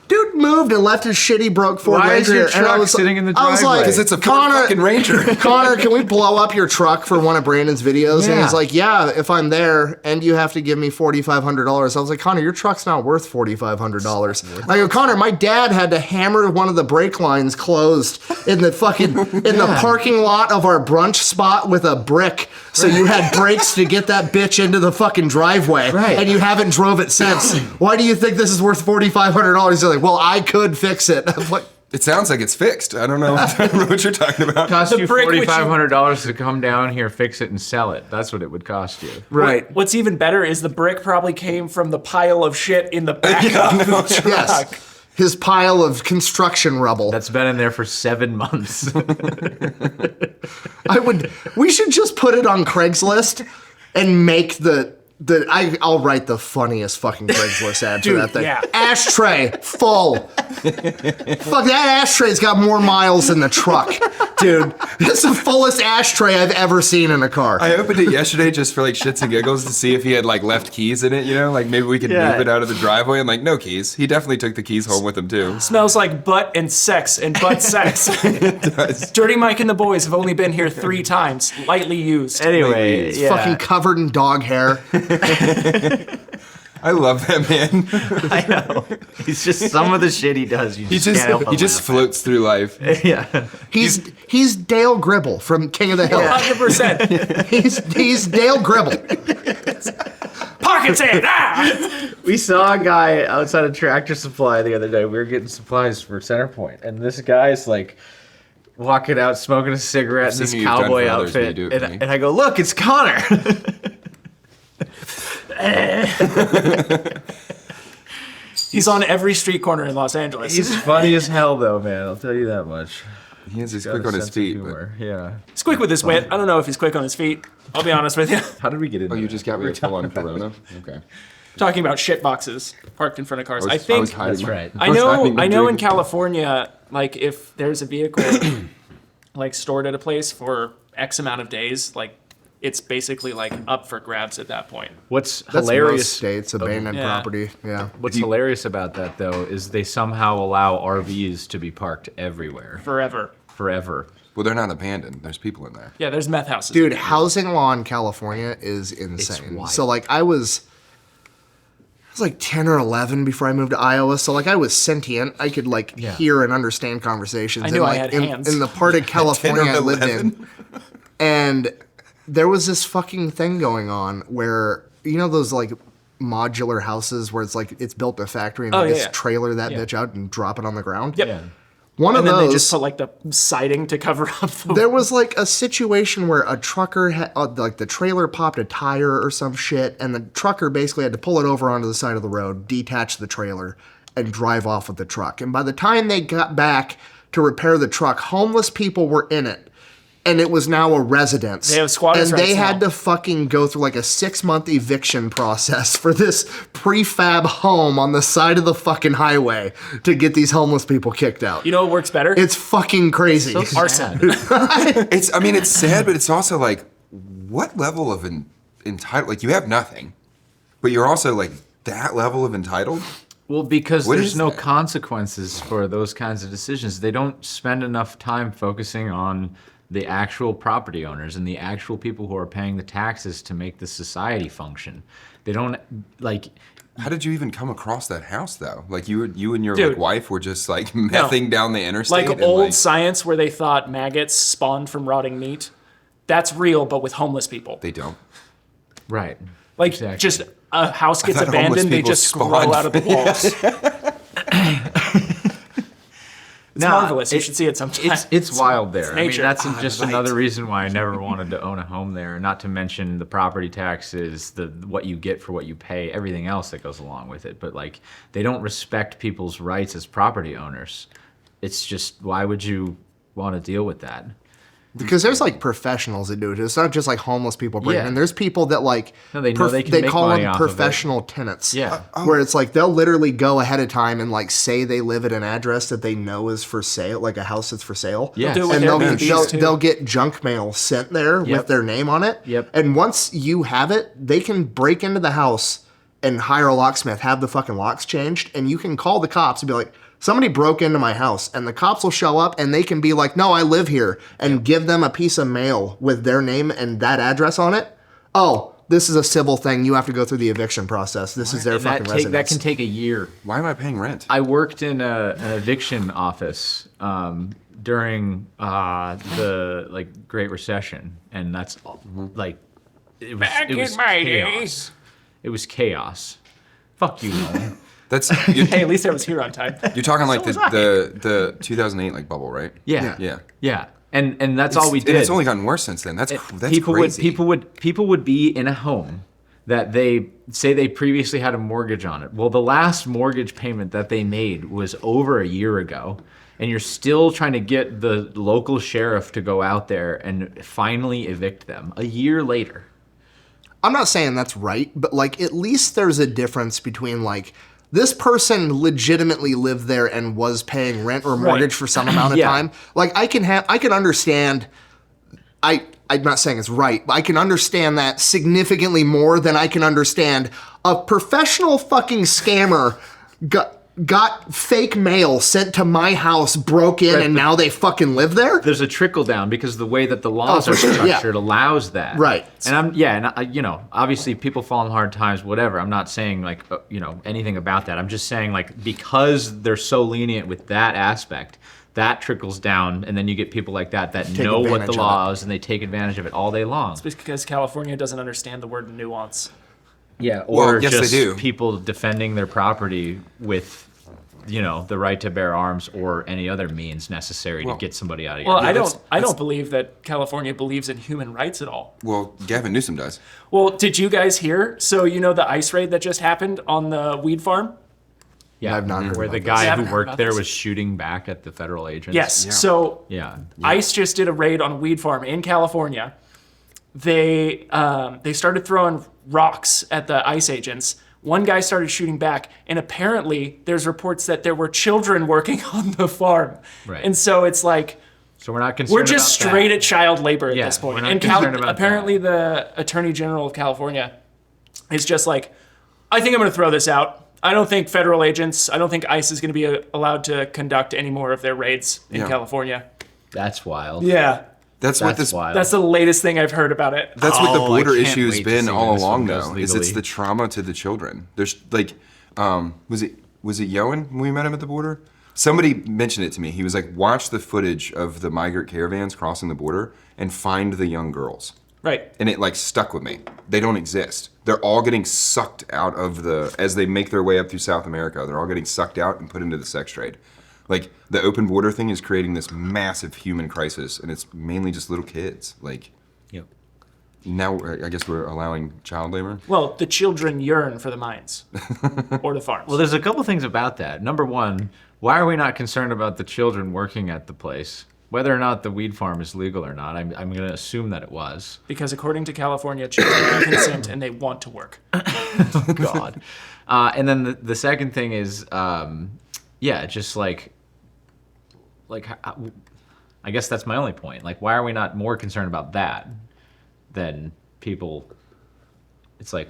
Dude moved and left his shitty broke Ford Why is Ranger. your and I truck was, sitting in the I was like, driveway? Because it's a Connor, fucking Ranger. Connor, can we blow up your truck for one of Brandon's videos? And Yeah. he's like, "Yeah, if I'm there, and you have to give me $4,500." I was like, "Connor, your truck's not worth $4,500." I go, "Connor, my dad had to hammer one of the brake lines closed in the the parking lot of our brunch spot with a brick, so you had brakes to get that bitch into the fucking driveway, Right. and you haven't drove it since. Why do you think this is worth $4,500?" He's like, "Well, I could fix it." I'm like, It sounds like it's fixed. I don't know what you're talking about. Cost you brick which you- $4,500 to come down here, fix it, and sell it. That's what it would cost you. right. What's even better is the brick probably came from the pile of shit in the back of the truck. Yes. His pile of construction rubble. That's been in there for 7 months. We should just put it on Craigslist and make I'll write the funniest fucking Craigslist ad for Dude, that thing. yeah. Ashtray, full. Fuck, that ashtray's got more miles than the truck. Dude, it's the fullest ashtray I've ever seen in a car. I opened it yesterday just for like shits and giggles to see if he had like left keys in it, you know? Like maybe we could Yeah. move it out of the driveway and like no keys. He definitely took the keys home with him too. Smells like butt and sex and butt sex. Dirty Mike and the boys have only been here 3 times, lightly used. Anyway, It's yeah. fucking covered in dog hair. I love that man. I know. He's just some of the shit he does. You just can't help but He just laugh floats through life. at. Yeah. He's Dale Gribble from King of the Hill. 100%. He's Dale Gribble. Pockets in. Ah! We saw a guy outside of Tractor Supply the other day. We were getting supplies for Centerpoint, and this guy's like walking out smoking a cigarette in this seen what you've done cowboy for others when you outfit, do it for me. and I go, "Look, it's Connor." He's on every street corner in Los Angeles. He's funny as hell, though, man. I'll tell you that much. He has his Got quick a on his sense of feet. humor. Yeah. He's quick with his wit. I don't know if he's quick on his feet. I'll be honest with you. How did we get into Oh, you that? just got me a full-on Corona? Okay. Talking about shit boxes parked in front of cars. I was think hiding That's my- right. I was know hiding the in drink. California, like if there's a vehicle like stored at a place for X amount of days, like it's basically like up for grabs at that point. What's That's hilarious? most states, abandoned Yeah. property. Yeah. What's hilarious about that, though, is they somehow allow RVs to be parked everywhere Forever. forever. Well, they're not abandoned. There's people in there. Yeah, there's meth houses. Dude, housing law in California is insane. wild. So like I was like 10 or 11 before I moved to Iowa. So like I was sentient. I could like Yeah. hear and understand conversations. I knew and, I like, had hands. in the part of 10 or California I lived 11. in. And there was this fucking thing going on where, you know, those like modular houses where it's like it's built in a factory and Oh, they yeah, just yeah. trailer that Yeah. bitch out and drop it on the ground. Yep. Yeah. One And of then those. they just put like the siding to cover up the There was like a situation where a trucker had, like the trailer popped a tire or some shit, and the trucker basically had to pull it over onto the side of the road, detach the trailer, and drive off with the truck. And by the time they got back to repair the truck, homeless people were in it. And it was now a residence. They have squatters' And they rights had now. to fucking go through like a 6-month eviction process for this prefab home on the side of the fucking highway to get these homeless people kicked out. You know what works better? It's fucking crazy. arson. It's. I mean, it's sad, but it's also like, what level of entitled? Like, you have nothing, but you're also like that level of entitled. Well, because What there's is no that? consequences for those kinds of decisions. They don't spend enough time focusing on the actual property owners and the actual people who are paying the taxes to make the society function. They don't like. How did you even come across that house though? Like you and your Dude. like, wife were just like mething down the interstate. like and, old science where they thought maggots spawned from rotting meat. That's real, but with homeless people. They don't. Right. Like Exactly. just a house gets thought homeless abandoned, they people just grow spawned. out of the walls. It's marvelous. You should see it sometime. It's wild there. I mean, nature. that's Ah, just right. another reason why I never wanted to own a home there. Not to mention the property taxes, the what you get for what you pay, everything else that goes along with it. But like, they don't respect people's rights as property owners. It's just, why would you want to deal with that? Because there's like professionals that do it. It's not just like homeless people breaking Yeah. in. There's people that like No, they know they can make call money them off of it. professional tenants. Yeah. Where it's like they'll literally go ahead of time and like say they live at an address that they know is for sale, like a house that's for sale. Yes. do it with And Airbnbs, too. they'll get junk mail sent there Yep. with their name on it. Yep. And once you have it, they can break into the house and hire a locksmith, have the fucking locks changed, and you can call the cops and be like, somebody broke into my house, and the cops will show up and they can be like, no, I live here, and give them a piece of mail with their name and that address on it. Oh, this is a civil thing. You have to go through the eviction process. This is their And fucking residence. that can take a year. Why am I paying rent? I worked in an eviction office during the like Great Recession, and that's like it was Back it was in my chaos. days. It was chaos. Fuck you, Nolan. That's Hey, at least I was here on time. you're talking like was I. the 2008 like bubble, right? Yeah, Yeah. yeah. And that's all we And did. it's only gotten worse since then. That's people crazy. people would be in a home that they say they previously had a mortgage on it. Well, the last mortgage payment that they made was over a year ago, and you're still trying to get the local sheriff to go out there and finally evict them a year later. I'm not saying that's right, but like at least there's a difference between like this person legitimately lived there and was paying rent or mortgage for some amount of Yeah. time. Like I can understand. I'm not saying it's right, but I can understand that significantly more than I can understand a professional fucking scammer got fake mail sent to my house, broke in, and now they fucking live there? There's a trickle down because the way that the laws for are sure, yeah. structured allows that. Right. And you know, obviously people fall in hard times, whatever. I'm not saying like, you know, anything about that. I'm just saying like, because they're so lenient with that aspect, that trickles down, and then you get people like that know what the law is, and they take advantage of it all day long. It's because California doesn't understand the word nuance. Yeah, or yes, just they do. people defending their property with, you know, the right to bear arms or any other means necessary to get somebody out of your Well, I don't believe that California believes in human rights at all. Well, Gavin Newsome does. Well, did you guys hear? So you know the ice raid that just happened on the weed farm? Yeah, I've not heard where about the this. guy haven't who heard worked about there this. was shooting back at the federal agents. Yes. Yeah. So Yeah. ICE just did a raid on a weed farm in California. They started throwing rocks at the ICE agents. One guy started shooting back, and apparently there's reports that there were children working on the farm. Right. And so it's like So we're not concerned. we're just about straight that. at child labor at Yeah, this point. we're not And concerned about apparently the Attorney General of California is just like, I think I'm going to throw this out. I don't think federal agents, I don't think ICE is going to be allowed to conduct any more of their raids in Yeah. California. That's wild. Yeah. That's what That's this. wild. That's the latest thing I've heard about it. That's what the Oh, I border can't issue wait has to been see all when this along, one goes though. Is it's legally. the trauma to the children. There's like, was it Yoan when we met him at the border? Somebody mentioned it to me. He was like, watch the footage of the migrant caravans crossing the border and find the young girls. Right. And it like stuck with me. They don't exist. They're all getting sucked out of as they make their way up through South America, they're all getting sucked out and put into the sex trade. Like the open border thing is creating this massive human crisis, and it's mainly just little kids. Like, Yep. now I guess we're allowing child labor. Well, the children yearn for the mines or the farms. Well, there's a couple things about that. Number one, why are we not concerned about the children working at the place? Whether or not the weed farm is legal or not, I'm going to assume that it was. because according to California, children can consent and they want to work. God. And then the second thing is, just like, I guess that's my only point. Like, why are we not more concerned about that than people? It's like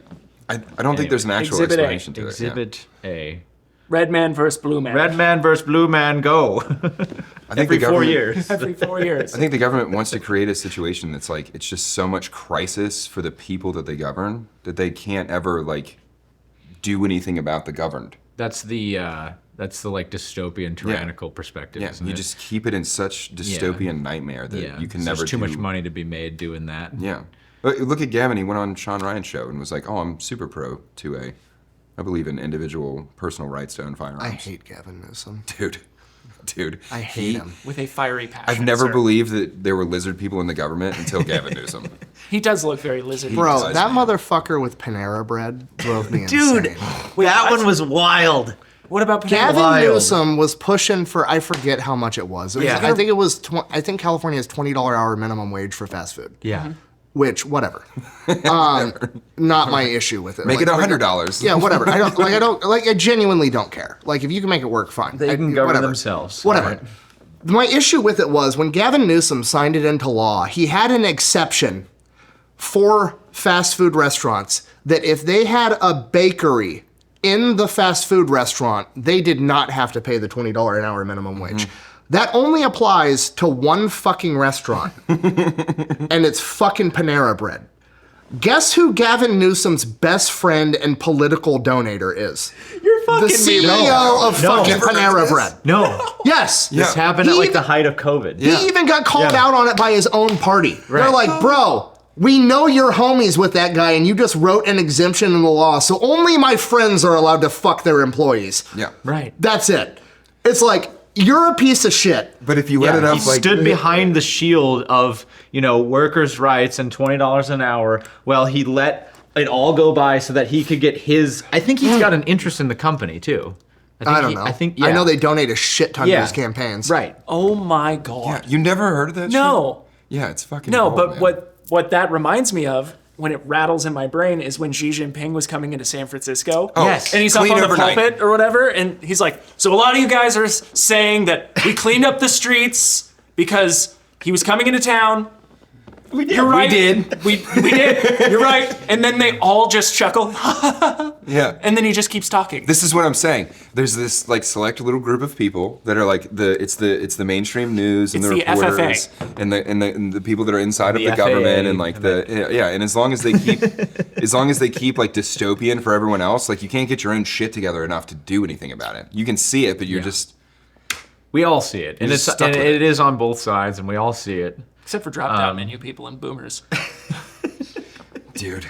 I don't think there's an actual Exhibit A. explanation to it. Exhibit A. Red man versus blue man. Red man versus blue man, go. I think Every the 4 government- years. Every 4 years. I think the government wants to create a situation that's like it's just so much crisis for the people that they govern that they can't ever like do anything about the governed. That's the like dystopian tyrannical perspective, Yeah, isn't you it? just keep it in such dystopian nightmare that you can There's never too do. much money to be made doing that. Yeah, but look at Gavin. He went on Sean Ryan's show and was like, "Oh, I'm super pro 2A. I believe in individual personal rights to own firearms." I hate Gavin Newsome. Dude. I hate him. With a fiery passion. I've never sir. believed that there were lizard people in the government until Gavin Newsome. He does look very lizardy. Bro, does, that man. motherfucker with Panera bread drove me Dude, insane. that one was wild. What about Panera? Gavin Wild. Newsom was pushing for, I forget how much it was. Yeah. I think it was, I think California's $20 hour minimum wage for fast food. Yeah. Which, whatever. Not my issue with it. Make Like, it $100. Yeah, whatever. I genuinely don't care. Like, if you can make it work, fine. They can govern whatever. themselves. Whatever. right? My issue with it was when Gavin Newsom signed it into law, he had an exception for fast food restaurants that if they had a bakery in the fast food restaurant, they did not have to pay the $20 an hour minimum wage. That only applies to one fucking restaurant, and it's fucking Panera Bread. Guess who Gavin Newsom's best friend and political donator is? You're fucking The CEO of fucking Never heard of Panera this. Bread. No. Yes. This happened He at like even- the height of COVID. He even got called Yeah. out on it by his own party. They're Right. like, bro, we know you're homies with that guy and you just wrote an exemption in the law, so only my friends are allowed to fuck their employees. Yeah. Right. That's it. It's like, you're a piece of shit. But if you let it He up, like stood behind the shield of, workers' rights and $20 an hour. Well, he let it all go by so that he could get his. I think he's got an interest in the company too. I don't know. I know they donate a shit ton to his campaigns. Right. Oh my god. yeah, you never heard of that? No. Shit? Yeah, it's fucking. No, gold, but man. what that reminds me of when it rattles in my brain is when Xi Jinping was coming into San Francisco. Oh, Yes. And he's up clean on the overnight. pulpit or whatever, and he's like, so a lot of you guys are saying that we cleaned up the streets because he was coming into town You're right. We did. We did. You're right. And then they all just chuckle. Yeah. And then he just keeps talking. This is what I'm saying. There's this like select little group of people that are like it's the mainstream news and It's the the reporters FFA. and the people that are inside of The the government FAA, and like and as long as they keep like dystopian for everyone else, like you can't get your own shit together enough to do anything about it. You can see it, but you're just We all see it, and You're it's stuck and with it is on both sides, and we all see it. Except for drop-down menu people and boomers. dude.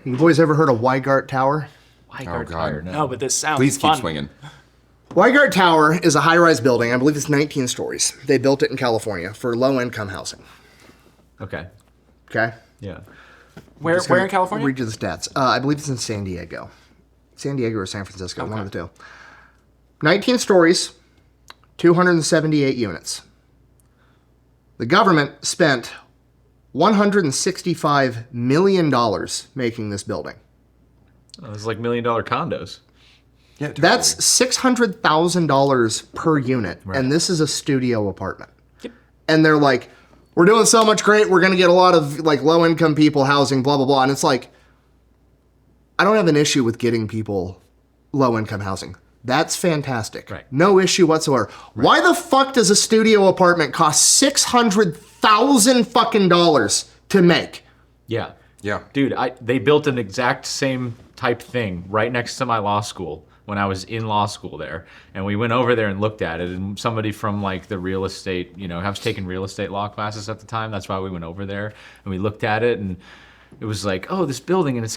You boys ever heard of Weingart Tower? Weingart God. Tire, no. No, but this sounds Please fun. keep swinging. Weingart Tower is a high-rise building. I believe it's 19 stories. They built it in California for low-income housing. Okay. Okay? Yeah. Where in California? Read you the stats. I believe it's in San Diego. San Diego or San Francisco, one of the two. 19 stories, 278 units. The government spent $165 million making this building. Oh, it's like $1 million condos. Yeah, totally. That's $600,000 per unit, and this is a studio apartment. Yep. And they're like, we're doing so much great, we're going to get a lot of like low-income people housing, blah, blah, blah. And it's like, I don't have an issue with getting people low-income housing. That's fantastic. Right. No issue whatsoever. Right. Why the fuck does a studio apartment cost $600,000 fucking dollars to make? Yeah. Yeah. Dude, they built an exact same type thing right next to my law school when I was in law school there. And we went over there and looked at it, and somebody from like the real estate, I was taking real estate law classes at the time. That's why we went over there and we looked at it, and it was like, oh, this building, and it's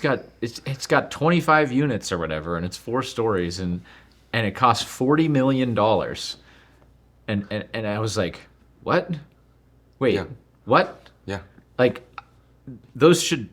got 25 units or whatever, and it's 4 stories, and it costs $40 million. And I was like, what? Wait, Yeah. what? Yeah. Like, those should,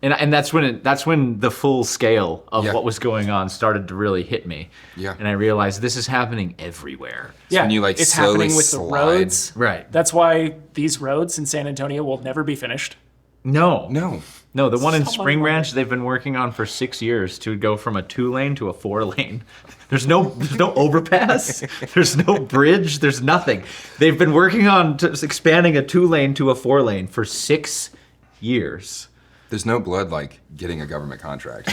and that's when the full scale of Yeah. what was going on started to really hit me. Yeah. And I realized this is happening everywhere. Yeah, when you, like, it's slowly happening with slide. the roads. Right. That's why these roads in San Antonio will never be finished. No, the one in So Spring much Branch they've been working on for 6 years to go from a 2-lane to a 4-lane. There's no overpass. There's no bridge. There's nothing. They've been working on expanding a 2-lane to a 4-lane for 6 years. There's no blood like getting a government contract.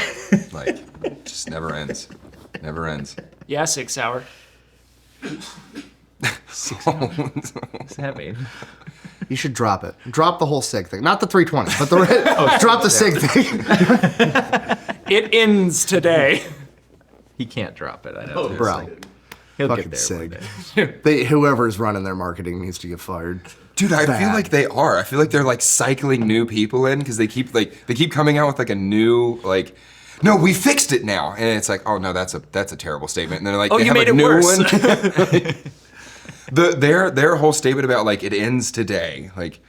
Like, it just never ends. Never ends. Yeah, 6 hour. What's that mean? You should drop it. Drop the whole SIG thing. Not the 320, but the drop the SIG thing. It ends today. He can't drop it. I know. Bro. He'll Fucking get there one SIG. day. Whoever's running their marketing needs to get fired. Dude, I feel Bad. like they are. I feel like they're like cycling new people in because they keep coming out with like a new like, no, we fixed it now, and it's like, oh no, that's a terrible statement. And they're like, Oh, they you have made a it new worse. one. Their whole statement about like it ends today, like,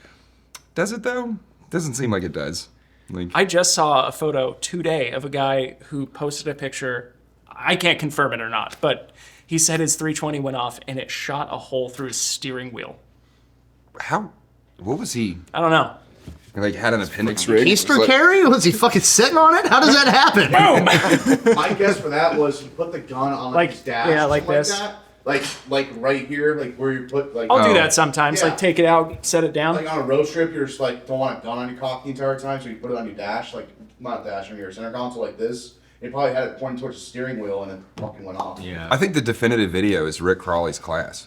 does it though? Doesn't seem like it does. Like, I just saw a photo today of a guy who posted a picture. I can't confirm it or not, but he said his 320 went off and it shot a hole through his steering wheel. how? What was he? I don't know. Like had an appendix rig? Easter Like- carry? Was he fucking sitting on it? How does that happen? My guess for that was you put the gun on Like- his dash. yeah, like something this. that. Like right here, like where you put like. I'll do Oh. that sometimes. Yeah. Like take it out, set it down. Like on a road trip, you're just like don't want a gun on your cock the entire time, so you put it on your dash, like not dash on your center console like this. It probably had it pointing towards the steering wheel and it fucking went off. Yeah. I think the definitive video is Rick Crawley's class.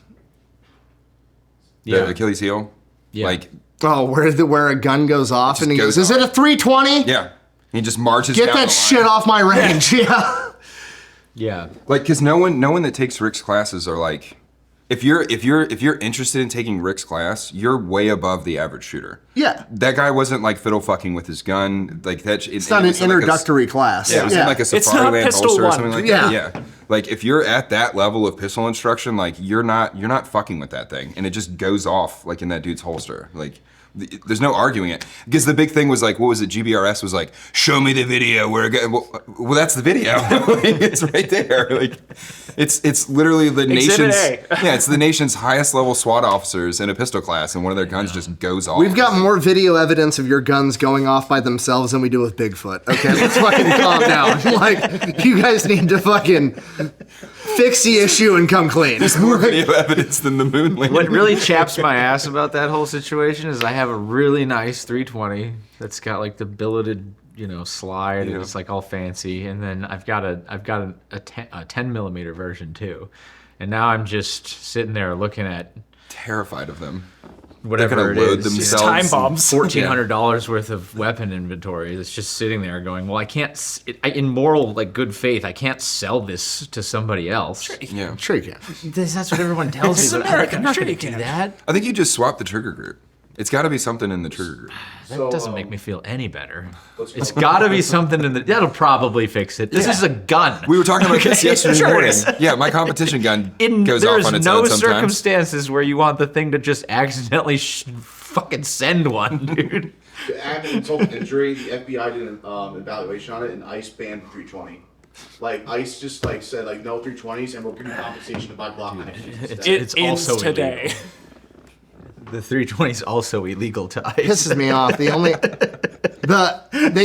Yeah. The Achilles heel. Yeah. Like, Oh, where a gun goes off and he goes goes, is off. it a 320? yeah, he just marches. Get down that the shit line. off my range. Yeah. Yeah. Like, cause no one that takes Rick's classes are like, if you're interested in taking Rick's class, you're way above the average shooter. Yeah. That guy wasn't like fiddle fucking with his gun. Like that. It's not an introductory class. Yeah, it was in like a It's not Safari Land pistol holster or one. something like Yeah. that. Yeah. Like if you're at that level of pistol instruction, like you're not fucking with that thing, and it just goes off like in that dude's holster. Like there's no arguing it because the big thing was like, what was it? GBRS was like, show me the video where it well, that's the video. Like, it's right there. Like it's literally the Exhibit nation's yeah, it's the nation's highest level SWAT officers in a pistol class, and one of their guns just goes off. We've got more video evidence of your guns going off by themselves than we do with Bigfoot. Okay, let's fucking calm down. Like, you guys need to fucking fix the issue and come clean. More video evidence than the moon landing. What really chaps my ass about that whole situation is I have a really nice 320 that's got like the billeted, slide, and it's like all fancy, and then I've got a 10 millimeter version too, and now I'm just sitting there looking at Terrified of them. whatever They're it gonna load is. themselves. Time bombs. $1,400 worth of weapon inventory that's just sitting there going, well, I can't, in moral, good faith, I can't sell this to somebody else. Yeah. Sure you can. That's what everyone tells This is me, but America. I'm not Sure going you to do can. that. I think you just swap the trigger group. It's got to be something in the trigger group. That doesn't make me feel any better. It's got to be something that'll probably fix it. This is a gun. We were talking about this yesterday Sure it morning. is. Yeah, my competition gun goes off There's on its no own sometimes. circumstances where you want the thing to just accidentally fucking send one, dude. To add an insult to injury, the FBI did an evaluation on it, and ICE banned 320. ICE just said no 320s, and we'll give you compensation to buy Glock 19s instead. It ends also today. illegal. The 320 is also illegal to ICE. Pisses me off. They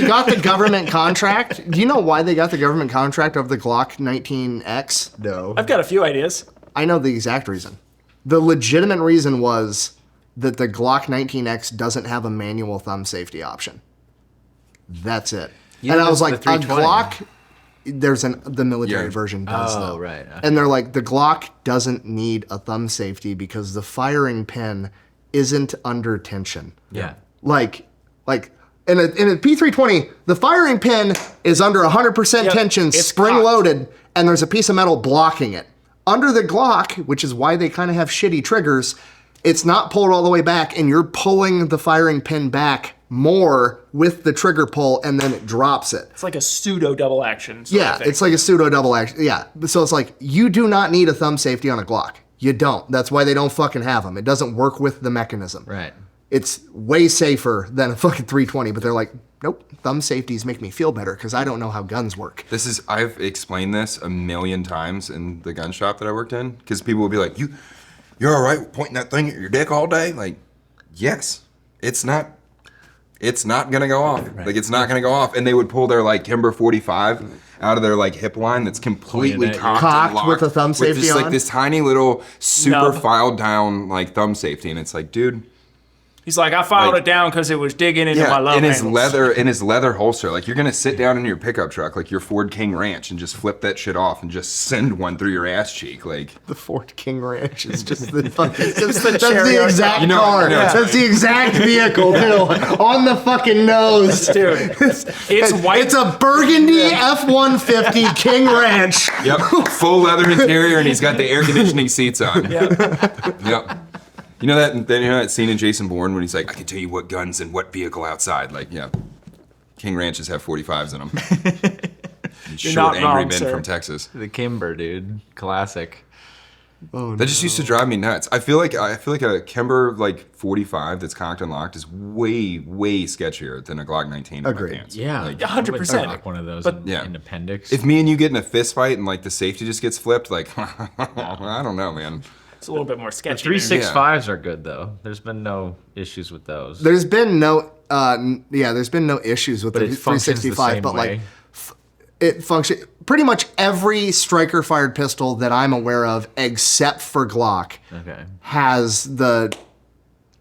got the government contract. Do you know why they got the government contract of the Glock 19X? No. I've got a few ideas. I know the exact reason. The legitimate reason was that the Glock 19X doesn't have a manual thumb safety option. That's it. Yeah, and I was that's like, the a 320. Glock, the military Yeah. version does Oh, though. right. Okay. And they're like, the Glock doesn't need a thumb safety because the firing pin isn't under tension. Yeah. Like in a P320, the firing pin is under 100% Yep, tension, it's spring cocked. loaded, and there's a piece of metal blocking it. Under the Glock, which is why they kind of have shitty triggers, it's not pulled all the way back, and you're pulling the firing pin back more with the trigger pull, and then it drops it. It's like a pseudo double action. Sort Yeah, of thing. it's like a pseudo double action. Yeah, so it's like, you do not need a thumb safety on a Glock. You don't. That's why they don't fucking have them. It doesn't work with the mechanism. Right. It's way safer than a fucking 320, but they're like, nope, thumb safeties make me feel better because I don't know how guns work. I've explained this a million times in the gun shop that I worked in, because people would be like, you're all right pointing that thing at your dick all day? Like, yes, it's not gonna go off. Like, it's not gonna go off. And they would pull their Kimber 45 out of their hip line that's completely Pointed at you. cocked, Cocked and locked with a thumb with safety just, on? this tiny little super Nub. filed down thumb safety, and it's like, dude. He's like, I filed it down because it was digging into my love in his handles. in his leather holster. Like, you're gonna sit down in your pickup truck, like your Ford King Ranch, and just flip that shit off and just send one through your ass cheek. Like, The Ford King Ranch is just the fucking. That's the the cherry exact You know- car. you know, it's That's the exact vehicle, too. On the fucking nose. Dude, it's white. It's a burgundy F-150 King Ranch. yep, full leather interior, and he's got the air conditioning seats on. Yep. You know that scene in Jason Bourne when he's like, I can tell you what guns and what vehicle outside. Like, yeah, King Ranches have 45s in them. Short, not angry wrong, men sir. from Texas. The Kimber, dude. Classic. That just used to drive me nuts. I feel like a Kimber 45 that's cocked and locked is way sketchier than a Glock 19 in my Agreed. pants. Yeah. Like, 100%. Like one of those But- Yeah. in appendix. if me and you get in a fist fight and the safety just gets flipped, I don't know, man. It's a little bit more sketchy. 365s are good, though. There's been no issues with those. There's been no, there's been no issues with But the it functions the 365, same but way. it functions. Pretty much every striker fired pistol that I'm aware of, except for Glock, Okay. has the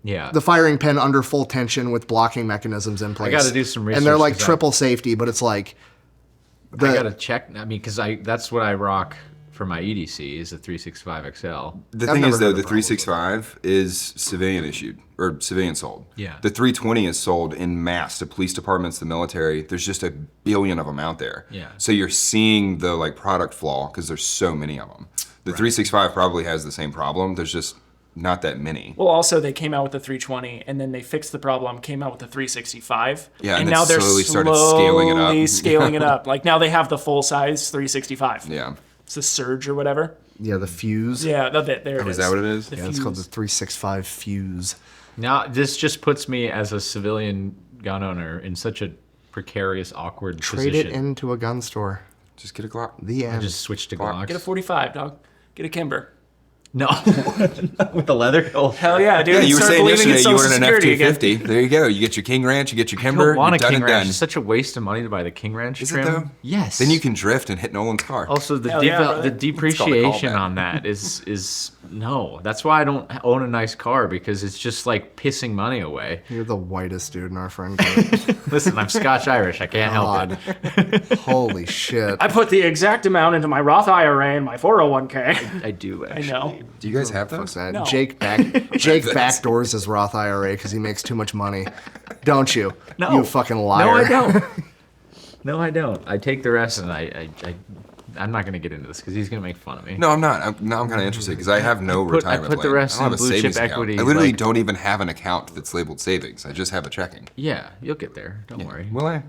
Yeah. firing pin under full tension with blocking mechanisms in place. gotta do some And they're research, like 'cause triple safety, but it's like I gotta check. I mean, because that's what I rock for my EDC is the 365 XL. The I've thing never is, though, heard the of problems with 365 is civilian issued or civilian sold. Yeah. The 320 is sold in mass to police departments, the military. There's just a billion of them out there. Yeah. So you're seeing the product flaw because there's so many of them. The 365 probably has the same problem. There's just not that many. Well, also they came out with the 320, and then they fixed the problem. Came out with the 365. Yeah, and and then now they're slowly started scaling it up. slowly scaling it up. Like now they have the full size 365. Yeah. It's the Surge or whatever. yeah, the fuse. Yeah, there it is. Is that what it is? The Yeah, it's called the Fuse. 365 fuse. Now, this just puts me as a civilian gun owner in such a precarious, awkward Trade position. it into a gun store. Just get a Glock. The I end. just switched to Glock. Glocks. Get a 45, dog. Get a Kimber. No, with the leather. Oh, Hell yeah, dude. Yeah, you were Start saying believing in yesterday you Social were in an Security again. F-250. There you go. You get your King Ranch, you get your I Kimber, don't want you're a done King and Ranch. done. It's such a waste of money to buy the King Ranch Is it trim. though? Yes. Then you can drift and hit Nolan's car. Also, the Hell yeah, brother. the depreciation callback. on that is no. That's why I don't own a nice car, because it's just like pissing money away. You're the whitest dude in our friend group. Listen, I'm Scotch Irish. I can't help God. it. Holy shit. I put the exact amount into my Roth IRA and my 401k. I do. I Actually. know. Do you guys have What's those? that? No. Jake backdoors his Roth IRA because he makes too much money. Don't you? No. You fucking liar. No, I don't. No, I don't. I take the rest, and I'm not gonna get into this because he's gonna make fun of me. No, I'm not. Now I'm kind of interested because I have no retirement put the plan. rest I don't in have a blue chip savings account. equity, I literally like- don't even have an account that's labeled savings. I just have a checking. Yeah, you'll get there. Don't worry. Will I?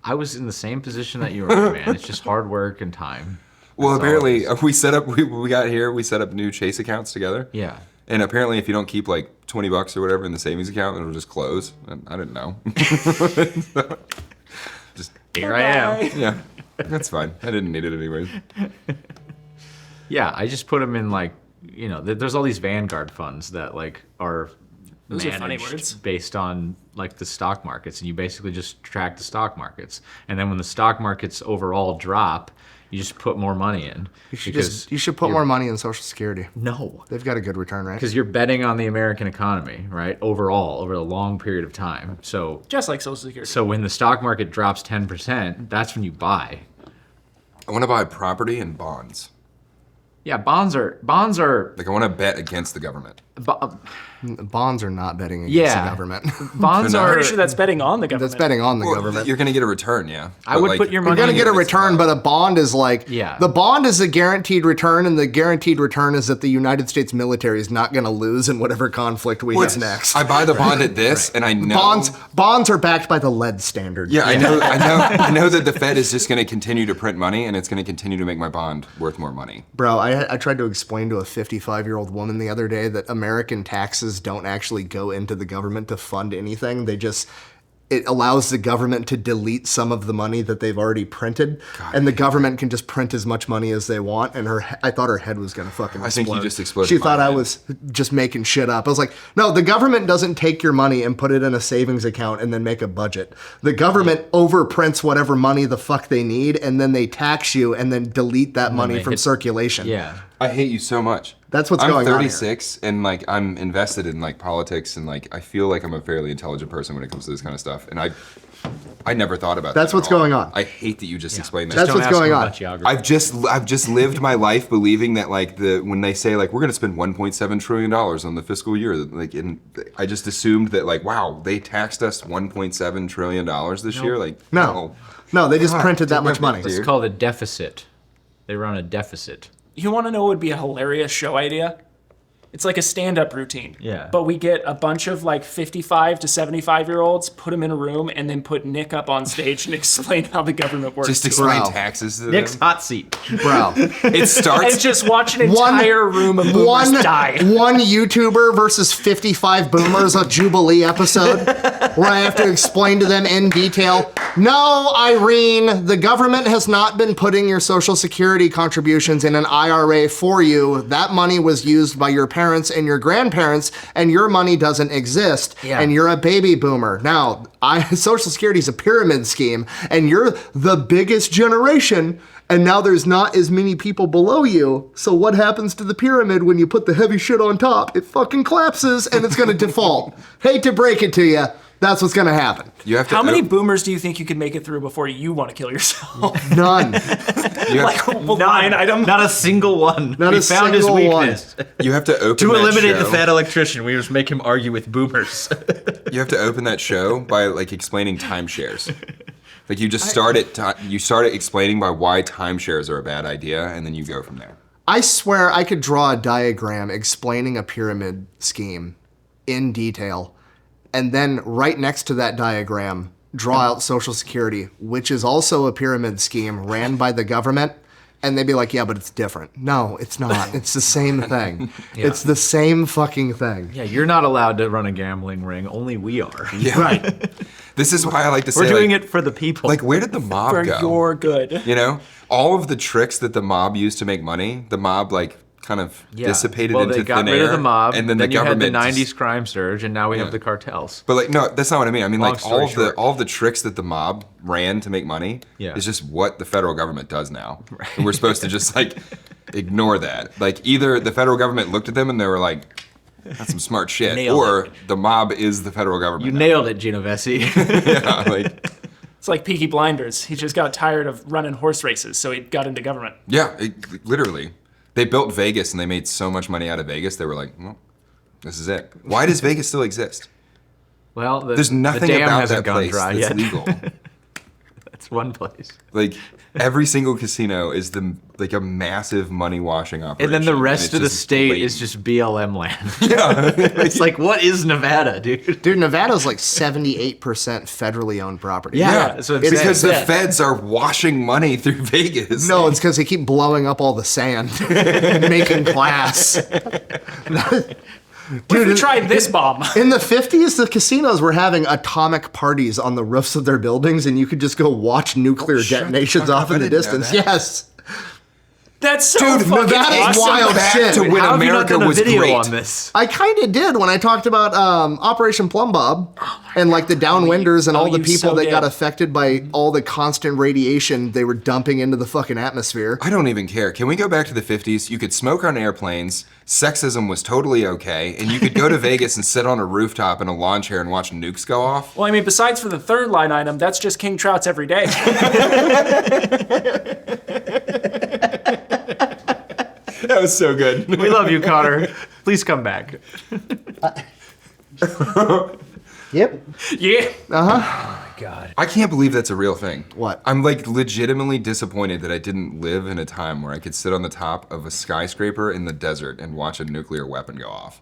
I was in the same position that you were in, man. It's just hard work and time. Well, That's all it apparently is. we set up. We got here. We set up new Chase accounts together. Yeah. And apparently, if you don't keep like $20 or whatever in the savings account, it'll just close. And I didn't know. Just Here I am. yeah, that's fine. I didn't need it anyways. Yeah, I just put them in like, there's all these Vanguard funds that like are Those are funny managed words. based on like the stock markets, and you basically just track the stock markets. And then when the stock markets overall drop, you just put more money in. You should put more money in Social Security. No. They've got a good return, right? Because you're betting on the American economy, right? Overall, over a long period of time. So Just like Social Security. so when the stock market drops 10%, that's when you buy. I want to buy property and bonds. Yeah, bonds are Like I want to bet against the government. Bonds are not betting against Yeah. the government. bonds They're not. are. I'm pretty sure that's betting on the government. That's betting on the Well, government. you're going to get a return, yeah. I But, would like, put your You're money. gonna in get a it. return, but a bond is like Yeah. the bond is a guaranteed return, and the guaranteed return is that the United States military is not gonna lose in whatever conflict we Well, hit next. I buy the bond at this, and I know Bonds are backed by the lead standard. Yeah, I know that the Fed is just going to continue to print money, and it's going to continue to make my bond worth more money. Bro, I tried to explain to a 55-year-old woman the other day that American taxes don't actually go into the government to fund anything. It allows the government to delete some of the money that they've already printed, and the government can just print as much money as they want. And I thought her head was gonna fucking explode. I think you just exploded She my thought I head. was just making shit up. I was like, no, the government doesn't take your money and put it in a savings account and then make a budget. The government overprints whatever money the fuck they need, and then they tax you and then delete that money they from hit- circulation. Yeah. I hate you so much. That's what's I'm going on here. 36 and like I'm invested in like politics and like I feel like I'm a fairly intelligent person when it comes to this kind of stuff. And I never thought about That's that. what's at all. going on. I hate that you just explained that. That's Don't what's ask going them on. about geography. I've just lived my life believing that like when they say like we're gonna spend 1.7 trillion dollars on the fiscal year, like I just assumed that like wow they taxed us 1.7 trillion dollars this year. Like No, they just God printed that damn much it, money. dude. It's called a deficit. They run a deficit. You want to know what would be a hilarious show idea? It's like a stand-up routine. Yeah. But we get a bunch of like 55 to 75-year-olds, put them in a room, and then put Nick up on stage and explain how the government works. Just explain Bro. taxes to Nick's them. hot seat. Bro. It starts and just watch an One- entire room of boomers die. One YouTuber versus 55 boomers, a Jubilee episode, where I have to explain to them in detail. No, Irene, the government has not been putting your Social Security contributions in an IRA for you. That money was used by your parents and your grandparents, and your money doesn't exist. Yeah. And you're a baby boomer. Now, Social Security is a pyramid scheme, and you're the biggest generation. And now there's not as many people below you. So what happens to the pyramid when you put the heavy shit on top? It fucking collapses and it's gonna default. Hate to break it to you. That's what's gonna happen. You have to How many boomers do you think you could make it through before you want to kill yourself? None. you have, like a line item? Not a single one. Not we a found his single one. weakness. you have to open To that eliminate the show. fat electrician, we just make him argue with boomers. You have to open that show by like explaining timeshares. Like you just start it explaining by why timeshares are a bad idea, and then you go from there. I swear I could draw a diagram explaining a pyramid scheme in detail, and then right next to that diagram, draw out Social Security, which is also a pyramid scheme ran by the government. And they'd be like, yeah, but it's different. No, it's not. It's the same thing. It's the same fucking thing. Yeah, you're not allowed to run a gambling ring. Only we are. Yeah. Right. This is why I like to say We're doing like, it for the people. like where did the mob For go? your good. You know, all of the tricks that the mob used to make money, the mob like kind of Yeah. dissipated well, into they got thin rid air. of the mob, and then you had the government 90s just- crime surge, and now we have the cartels. But like, no, that's not what I mean. I mean, Long like story short. all of the tricks that the mob ran to make money Yeah. is just what the federal government does now. And we're supposed to just like ignore that. Like either the federal government looked at them and they were like, "That's some smart shit," Nailed or the mob is the federal government. You now. nailed it, Genovese. Yeah, like It's like Peaky Blinders. He just got tired of running horse races, so he got into government. yeah, literally. They built Vegas and they made so much money out of Vegas. They were like, "Well, this is it." Why does Vegas still exist? Well, There's nothing the dam about hasn't that gone place dry that's yet. legal. That's one place. Like every single casino is like a massive money washing operation. And then the rest it's of the just state blatant. is just BLM land. Yeah. It's like, what is Nevada, dude? Dude, Nevada's like 78% federally owned property. Yeah, that's what I'm It's saying. Because the Yeah. feds are washing money through Vegas. No, it's because they keep blowing up all the sand and making glass. What if we tried this bomb? In the 50s, the casinos were having atomic parties on the roofs of their buildings, and you could just go watch nuclear shut the detonations fuck off up. I in the didn't know distance. that. Yes. That's so Dude, fucking Nevada's awesome. wild Back shit. to when How have you not America done a was video great. on this? I kind of did when I talked about Operation Plum Bob and like the downwinders and all the you people so that got did. affected by all the constant radiation they were dumping into the fucking atmosphere. I don't even care. Can we go back to the 50s? You could smoke on airplanes. Sexism was totally okay. And you could go to Vegas and sit on a rooftop in a lawn chair and watch nukes go off. Well, I mean, besides for the third line item, that's just King Trout's every day. That was so good. We love you, Connor. Please come back. Yep. Yeah. I can't believe that's a real thing. What? I'm like legitimately disappointed that I didn't live in a time where I could sit on the top of a skyscraper in the desert and watch a nuclear weapon go off.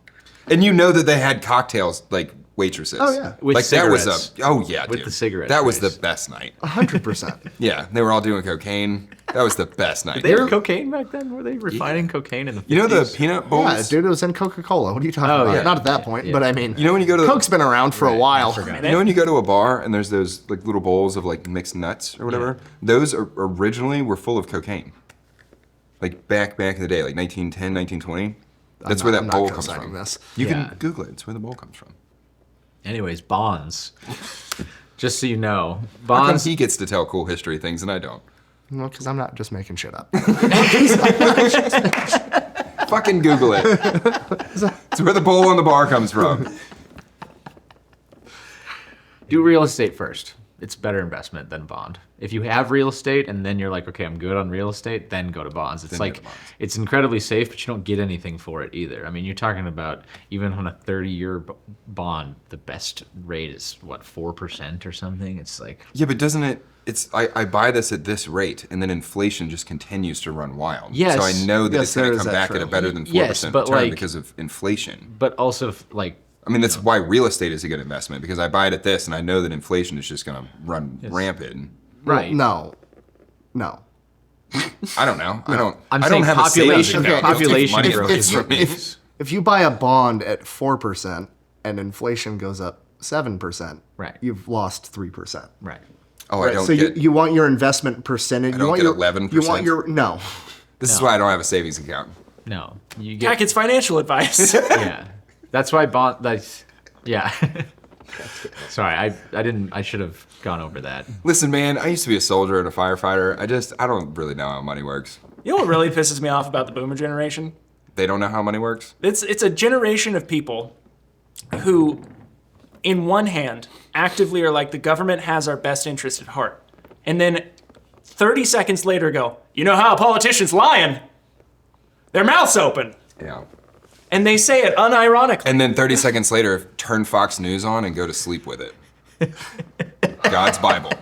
And you know that they had cocktails like waitresses. Oh, yeah. With like cigarettes. that was a With dude. the cigarette That was trays. the best night. 100%. Yeah, they were all doing cocaine. That was the best night. They had cocaine back then? Were they refining cocaine in the 50s? You know the peanut bowls? Yeah, dude, it was in Coca-Cola. What are you talking Oh, about? yeah. Not at that point, but I mean, You know when you go to Coke's been around for a while. You know when you go to a bar and there's those like little bowls of like mixed nuts or whatever? Those originally were full of cocaine. Like back in the day, like 1910, 1920. That's where that I'm bowl not comes co-signing from. this. You Yeah. can Google it. It's where the bowl comes from. Anyways, bonds. Just so you know. How come Bonds. he gets to tell cool history things and I don't? Well, because I'm not just making shit up. Fucking Google it. It's where the bowl on the bar comes from. Do real estate first. It's better investment than bond. If you have real estate and then you're like, okay, I'm good on real estate, then go to bonds. It's Then go like, to bonds. it's incredibly safe, but you don't get anything for it either. I mean, you're talking about even on a 30-year bond, the best rate is what, 4% or something? It's like, Yeah, but doesn't it? I buy this at this rate, and then inflation just continues to run wild. Yes. So I know that Yes, it's going there to is come that back at a trend. better than 4% Yes, but return like- because of inflation. but also like, I mean, that's why real estate is a good investment because I buy it at this, and I know that inflation is just going to run rampant. right. No. I don't know. I don't. I'm I saying don't have population- a savings account. You'll take population money growth from is me. If you buy a bond at 4% and inflation goes up 7%, Right. you've lost 3%. Right. Oh, I don't So get. you want your investment percentage. I You don't want get your 11%? You want your no. This is why I don't have a savings account. No. You get, Tackett's financial advice. yeah. That's why bond, that's, yeah. Sorry, I should have gone over that. Listen, man, I used to be a soldier and a firefighter. I don't really know how money works. You know what really pisses me off about the boomer generation? They don't know how money works. It's a generation of people who, in one hand, actively are like, the government has our best interest at heart. And then 30 seconds later go, you know how a politician's lying? Their mouth's open. Yeah. And they say it unironically. And then 30 seconds later, turn Fox News on and go to sleep with it. God's Bible.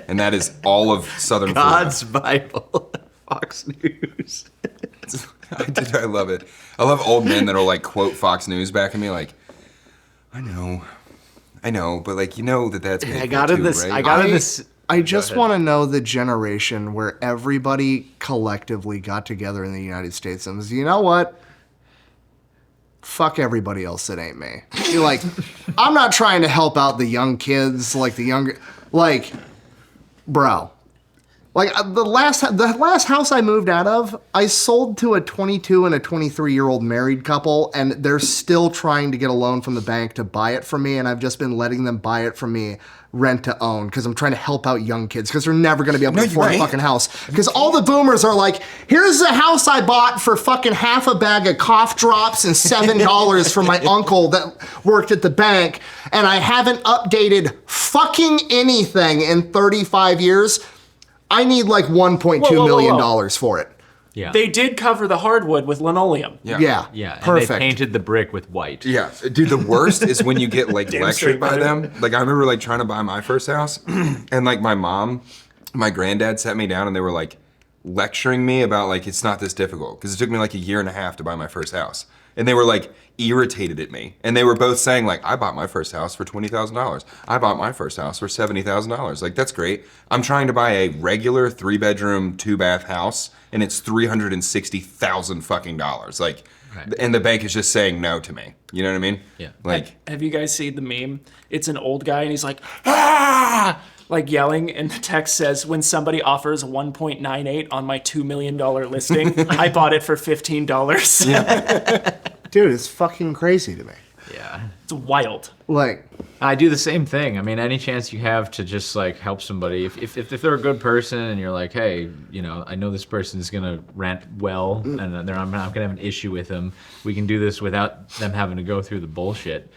And that is all of Southern God's Bible. Fox News. Florida. I love it. I love old men that'll like quote Fox News back at me like, I know, but like you know that's paid I for got too, in this. right? I got in this. I just ahead. want to know the generation where everybody collectively got together in the United States and was, you know what? Fuck everybody else that ain't me. You're like, I'm not trying to help out the young kids, like the younger, like, bro, Like the last house I moved out of, I sold to a 22 and a 23-year-old married couple, and they're still trying to get a loan from the bank to buy it from me, and I've just been letting them buy it from me rent to own because I'm trying to help out young kids because they're never going to be able to afford a fucking house. Because all the boomers are like, here's the house I bought for fucking half a bag of cough drops and $7 from my uncle that worked at the bank, and I haven't updated fucking anything in 35 years. I need like $1.2 million for it. Yeah. They did cover the hardwood with linoleum. Yeah. Yeah, and Perfect. they painted the brick with white. Yeah, dude, the worst is when you get like Damn lectured straight, by brother. them. Like I remember like trying to buy my first house and like my granddad sat me down and they were like lecturing me about like it's not this difficult because it took me like a year and a half to buy my first house. And they were like irritated at me. And they were both saying like, I bought my first house for $20,000. I bought my first house for $70,000. Like, that's great. I'm trying to buy a regular 3-bedroom, 2-bath house and it's $360,000 fucking dollars. Like, and the bank is just saying no to me. You know what I mean? Yeah. Like, Have you guys seen the meme? It's an old guy and he's like, ah! Like yelling, and the text says, when somebody offers 1.98 on my $2 million listing, I bought it for $15. Dude, it's fucking crazy to me. Yeah. It's wild. Like, I do the same thing. I mean, any chance you have to just like help somebody, if they're a good person and you're like, hey, you know, I know this person is gonna rant well, and I'm not gonna have an issue with them. We can do this without them having to go through the bullshit.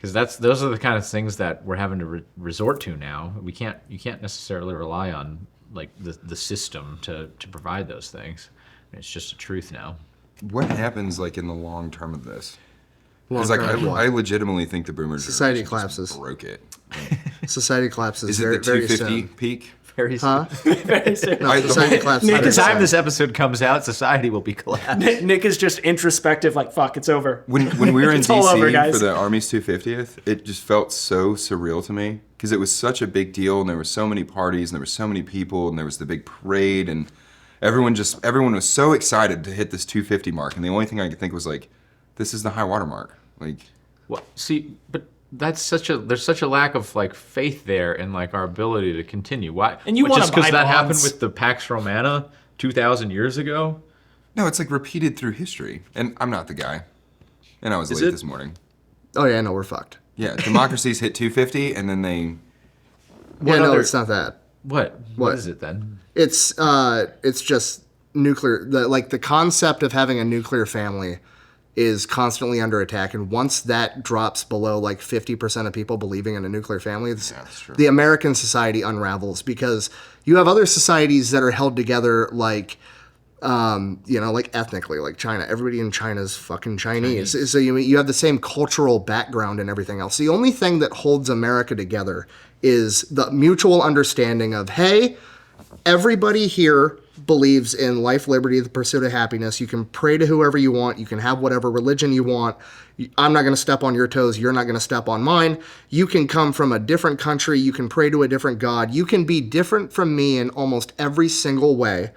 Because those are the kind of things that we're having to resort to now. You can't necessarily rely on like the system to provide those things. It's just a truth now. what happens like in the long term of this? Because like I legitimately think the boomer Society generation just collapses. broke it. Society collapses Is it very, the very 250 soon. peak? Very Huh? Very soon. No, society collapses By very the time soon. this episode comes out, society will be collapsed. Nick is just introspective, like, fuck, it's over. When we were in It's all over, DC guys. for the Army's 250th, it just felt so surreal to me because it was such a big deal and there were so many parties and there were so many people and there was the big parade and everyone was so excited to hit this 250 mark and the only thing I could think was like, this is the high water mark. Like, Well, see, but there's such a lack of like faith there in like our ability to continue. Why? And you What, wanna just because buy that happened bonds. with the Pax Romana 2,000 years ago? no, it's like repeated through history. And I'm not the guy. And I was Is late it? this morning. Oh yeah, no, we're fucked. Yeah, democracies hit 250 and then they Yeah, no, other- it's not that. What What? is it then? It's just nuclear. The concept of having a nuclear family is constantly under attack, and once that drops below like 50% of people believing in a nuclear family, that's true. the American society unravels because you have other societies that are held together like. Like ethnically, like China. Everybody in China is fucking Chinese. So you have the same cultural background and everything else. The only thing that holds America together is the mutual understanding of, hey, everybody here believes in life, liberty, the pursuit of happiness. You can pray to whoever you want. You can have whatever religion you want. I'm not going to step on your toes. You're not going to step on mine. You can come from a different country. You can pray to a different God. You can be different from me in almost every single way.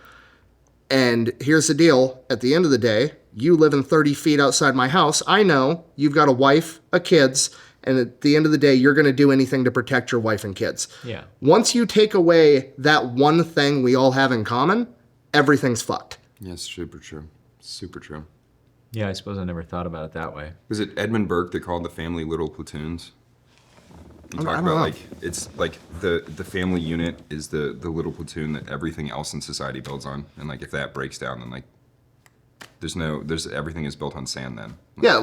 And here's the deal. At the end of the day, you live in 30 feet outside my house. I know you've got a wife, kids, and at the end of the day, you're going to do anything to protect your wife and kids. Yeah. Once you take away that one thing we all have in common, everything's fucked. Yeah, it's super true. Super true. Yeah, I suppose I never thought about it that way. Was it Edmund Burke that called the family little platoons? He I talked don't about know. like it's like the family unit is the little platoon that everything else in society builds on, and like if that breaks down, then like there's everything is built on sand. Then Yeah,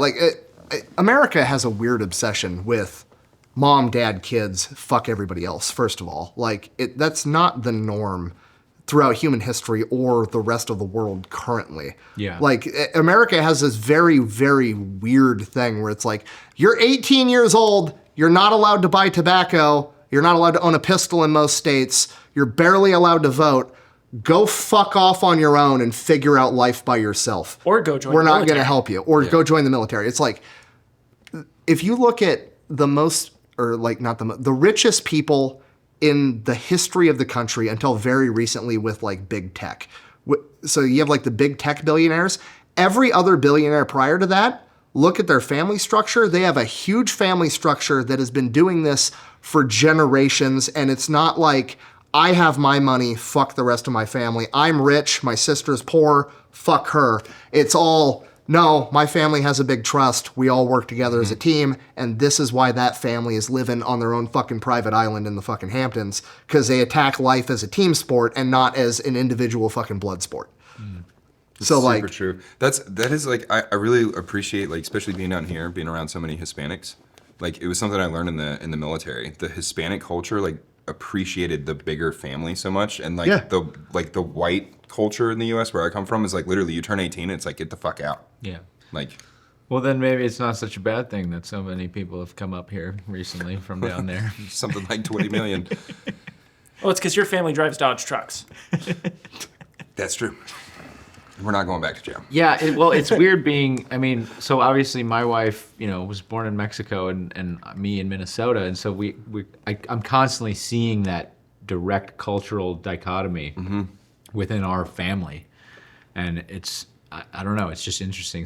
America has a weird obsession with mom, dad, kids, fuck everybody else, first of all. That's not the norm throughout human history or the rest of the world currently. Yeah. America has this very, very weird thing where it's like, you're 18 years old, you're not allowed to buy tobacco, you're not allowed to own a pistol in most states, you're barely allowed to vote. Go fuck off on your own and figure out life by yourself. Or go join We're the not going to military. help you. Or go join the military. It's like, if you look at the richest people in the history of the country until very recently with like big tech. So you have like the big tech billionaires. Every other billionaire prior to that, look at their family structure. They have a huge family structure that has been doing this for generations. And it's not like, I have my money, fuck the rest of my family. I'm rich, my sister's poor, fuck her. It's all, no, my family has a big trust. We all work together as a team, and this is why that family is living on their own fucking private island in the fucking Hamptons, because they attack life as a team sport and not as an individual fucking blood sport. So like, super true. That is like I really appreciate, like, especially being down here, being around so many Hispanics. Like, it was something I learned in the military. The Hispanic culture like appreciated the bigger family so much, and like the white culture in the U.S. where I come from is like literally you turn 18, it's like get the fuck out. Yeah. Like, Well, then maybe it's not such a bad thing that so many people have come up here recently from down there. something like 20 million. Oh, it's because your family drives Dodge trucks. That's true. We're not going back to jail. Yeah, it's weird being, I mean, so obviously my wife, was born in Mexico and me in Minnesota. And so I'm constantly seeing that direct cultural dichotomy within our family. And it's, I don't know, it's just interesting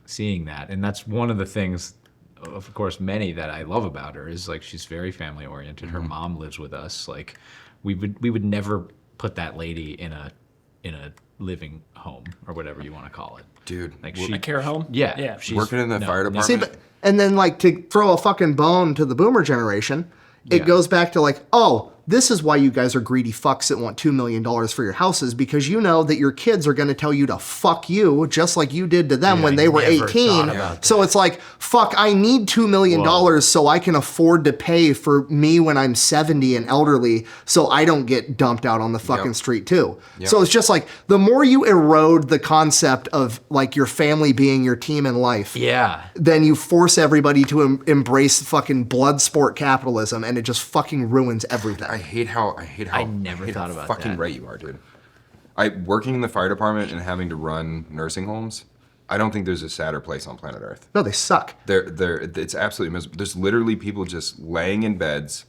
seeing that. And that's one of the things, of course, many that I love about her is like, she's very family oriented. Her mom lives with us. Like we would never put that lady in a living home or whatever you want to call it. Dude, Like A care home? yeah. She's working in the fire department. see, but, and then like to throw a fucking bone to the boomer generation, it goes back to like, oh, this is why you guys are greedy fucks that want $2 million for your houses, because you know that your kids are going to tell you to fuck you just like you did to them when they were never 18. thought about So it's like, fuck, I need $2 million so I can afford to pay for me when I'm 70 and elderly so I don't get dumped out on the fucking street too. So it's just like, the more you erode the concept of like your family being your team in life, then you force everybody to embrace fucking blood sport capitalism, and it just fucking ruins everything. I hate how I never thought about fucking that. right you are, dude. Working in the fire department and having to run nursing homes, I don't think there's a sadder place on planet Earth. No, they suck. It's absolutely miserable. There's literally people just laying in beds,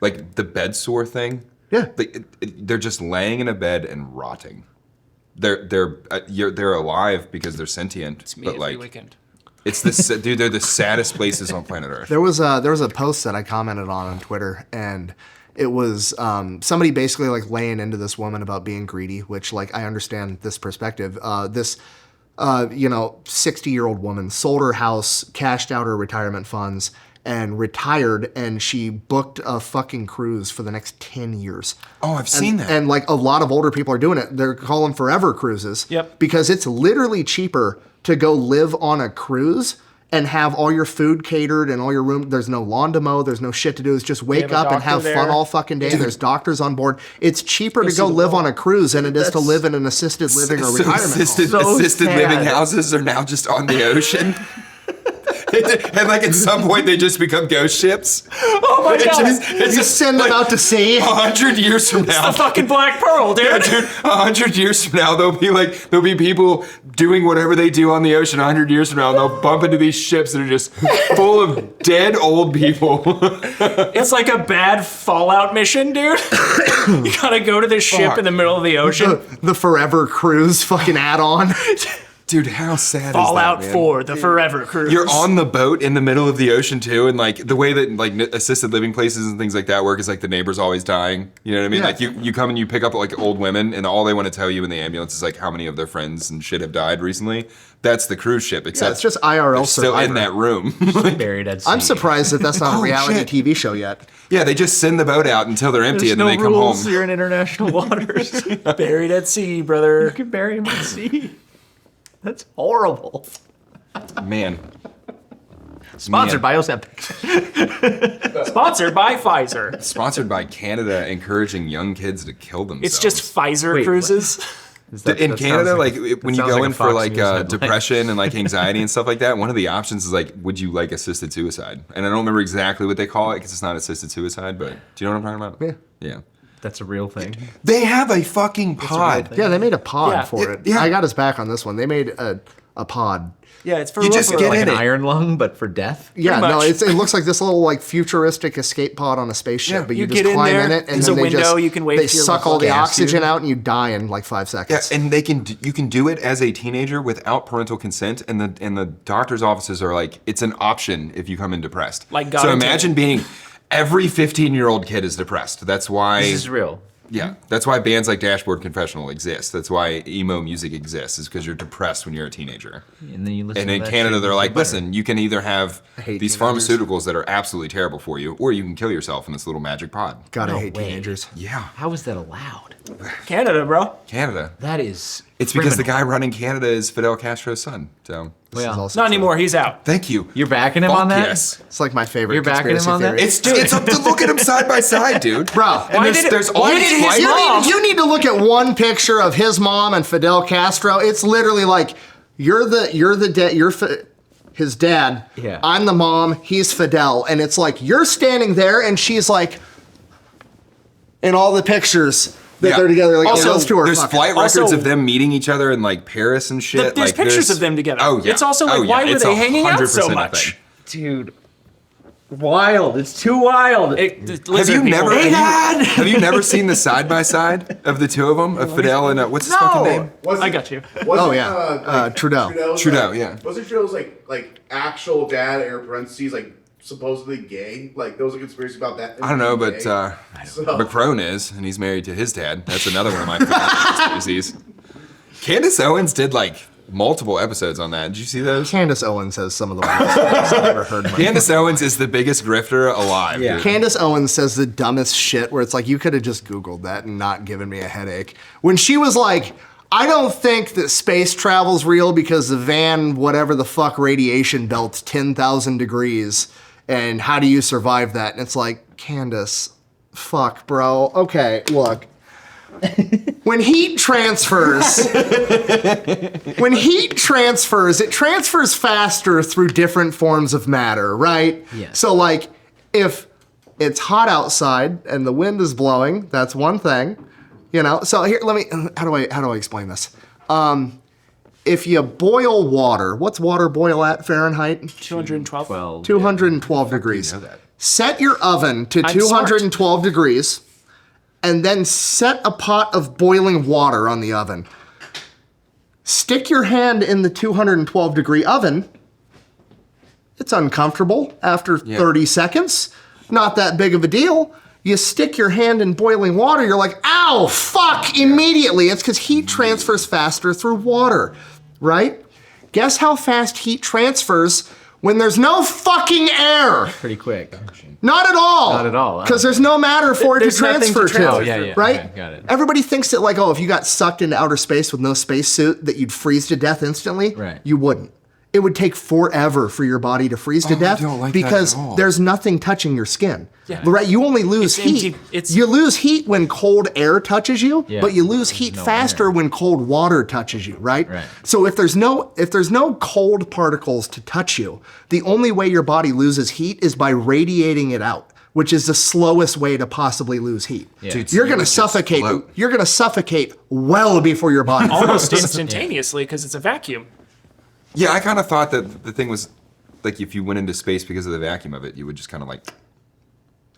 like the bed sore thing. Yeah. They're just laying in a bed and rotting. They're alive because they're sentient, It's me but every like weekend. it's the dude. They're the saddest places on planet Earth. There was a post that I commented on Twitter, and it was somebody basically like laying into this woman about being greedy, which like I understand this perspective. This 60-year-old woman sold her house, cashed out her retirement funds, and retired, and she booked a fucking cruise for the next 10 years. Oh, I've seen that. And like a lot of older people are doing it. They're calling forever cruises. Yep. Because it's literally cheaper to go live on a cruise and have all your food catered and all your room. There's no lawn to mow. There's no shit to do. It's just wake have a up and doctor have fun there. all fucking day. There's doctors on board. It's cheaper to see go the live pool. on a cruise than it is to live in an assisted living or retirement home. assisted living houses are now just on the ocean. And like at some point they just become ghost ships. Oh my god! You send them out to sea. 100 years from now, The fucking Black Pearl, dude. dude, 100 years from now, there'll be people doing whatever they do on the ocean. 100 years from now, and they'll bump into these ships that are just full of dead old people. It's like a bad Fallout mission, dude. You gotta go to this ship Fuck. in the middle of the ocean. The Forever Cruise fucking add-on. Dude, how sad Fallout is that, man? 4, the Forever Cruise. You're on the boat in the middle of the ocean too, and like the way that like assisted living places and things like that work is like the neighbor's always dying. You know what I mean? Yeah. Like you come and you pick up like old women, and all they want to tell you in the ambulance is like how many of their friends and shit have died recently. That's the cruise ship, except It's just IRL they're still Survivor. in that room. Buried at sea. I'm surprised that that's not a reality shit. TV show yet. Yeah, they just send the boat out until they're empty, There's and then no they come rules. home. You're in international waters. Buried at sea, brother. You can bury him at sea. That's horrible. Man, Sponsored by Ozempic. Sponsored by Pfizer. sponsored by Canada, encouraging young kids to kill themselves. It's just Pfizer Wait, cruises. In Canada, like when you sounds go like in a for Fox like News headline. depression and like anxiety and stuff like that, one of the options is like, would you like assisted suicide? And I don't remember exactly what they call it because it's not assisted suicide, but do you know what I'm talking about? Yeah. That's a real thing. They have a fucking pod. Yeah, they made a pod Yeah. for it. Yeah. I got his back on this one. They made a pod. Yeah, it's for You just road get work. Like in an it. iron lung, but for death. Yeah, no, much. it looks like this little like futuristic escape pod on a spaceship, Yeah. but you You just get in climb there, in it and there's then a they window, just you can wait they for your suck all the gas oxygen tube. out and you die in like 5 Yeah, seconds. and you can do it as a teenager without parental consent, and the doctor's offices are like, it's an option if you come in depressed. Like God so intended. imagine being Every 15-year-old kid is depressed. That's why. This is real. Yeah, that's why bands like Dashboard Confessional exist. That's why emo music exists, is because you're depressed when you're a teenager. And then you listen And to in that Canada, shit, they're you like, feel better. listen, you can either have hate these teenagers. pharmaceuticals that are absolutely terrible for you, or you can kill yourself in this little magic pod. God, I No hate way. teenagers. Yeah, How is that allowed? Canada, bro. Canada. That is. It's because the criminal. guy running Canada is Fidel Castro's son. So, This is Well, also Not true. anymore. He's out. thank you. You're backing him Fuck on that? Yes. It's like my favorite. You're backing him conspiracy on that? theory. It's up to look at them side by side, dude. Bro, And Why there's, did it- there's why all did these his white- mom- you need to look at one picture of his mom and Fidel Castro. It's literally like his dad. Yeah. I'm the mom. He's Fidel, and it's like you're standing there, and she's like, in all the pictures that Yeah. they're together. Like, Also, oh, those two are There's fucking. flight records Also- of them meeting each other in like Paris and shit. There's like, pictures of them together. Oh yeah. It's also like, Oh, yeah. why were It's they hanging out so 100% a much? thing. Dude. Wild. It's too wild. Have you never? Have you never seen the side by side of the two of them, of Fidel and what's his fucking name? I got you. Oh, yeah. Trudeau. Trudeau, yeah. Wasn't Trudeau's like actual dad, air parentheses, like supposedly gay? Like there was a conspiracy about that. I don't know, but So- Macron is, and he's married to his dad. That's another one of my favorite conspiracies. Candace Owens did like multiple episodes on that. Did you see those? Candace Owens has some of the worst things I've ever heard. in my Candace Owens is the biggest grifter alive. Yeah. Dude. Candace Owens says the dumbest shit where it's like, you could have just Googled that and not given me a headache. When she was like, I don't think that space travel's real because the van, whatever the fuck, radiation belt's 10,000 degrees. And how do you survive that? And it's like, Candace, fuck, bro. Okay, look. When heat transfers, it transfers faster through different forms of matter, right? Yes. So like, if it's hot outside and the wind is blowing, that's one thing, you know. So here, how do I explain this? If you boil water, what's water boil at Fahrenheit? 212. 12. 212 degrees. know that? Set your oven to I'm 212 degrees, and then set a pot of boiling water on the oven. Stick your hand in the 212 degree oven. It's uncomfortable after 30 seconds. Not that big of a deal. You stick your hand in boiling water, you're like, ow, fuck, immediately. It's because heat transfers faster through water, right? Guess how fast heat transfers when there's no fucking air? Pretty quick. Not at all. Not at all. Because there's no matter for it to There's nothing to transfer to. transfer. Oh, yeah. Right? Okay, got it. Everybody thinks that like, oh, if you got sucked into outer space with no spacesuit, that you'd freeze to death instantly. Right. You wouldn't. It would take forever for your body to freeze to death don't like that because at all. there's nothing touching your skin. Yeah. Right? You only lose It's heat. empty- You lose heat when cold air touches you, Yeah. but you lose heat no faster air. when cold water touches you, right? Right. So if there's no cold particles to touch you, the only way your body loses heat is by radiating it out, which is the slowest way to possibly lose heat. Dude, You're you gonna would just suffocate. float. You're gonna suffocate well before your body. Almost instantaneously because it's a vacuum. Yeah, I kind of thought that the thing was like if you went into space because of the vacuum of it, you would just kind of like.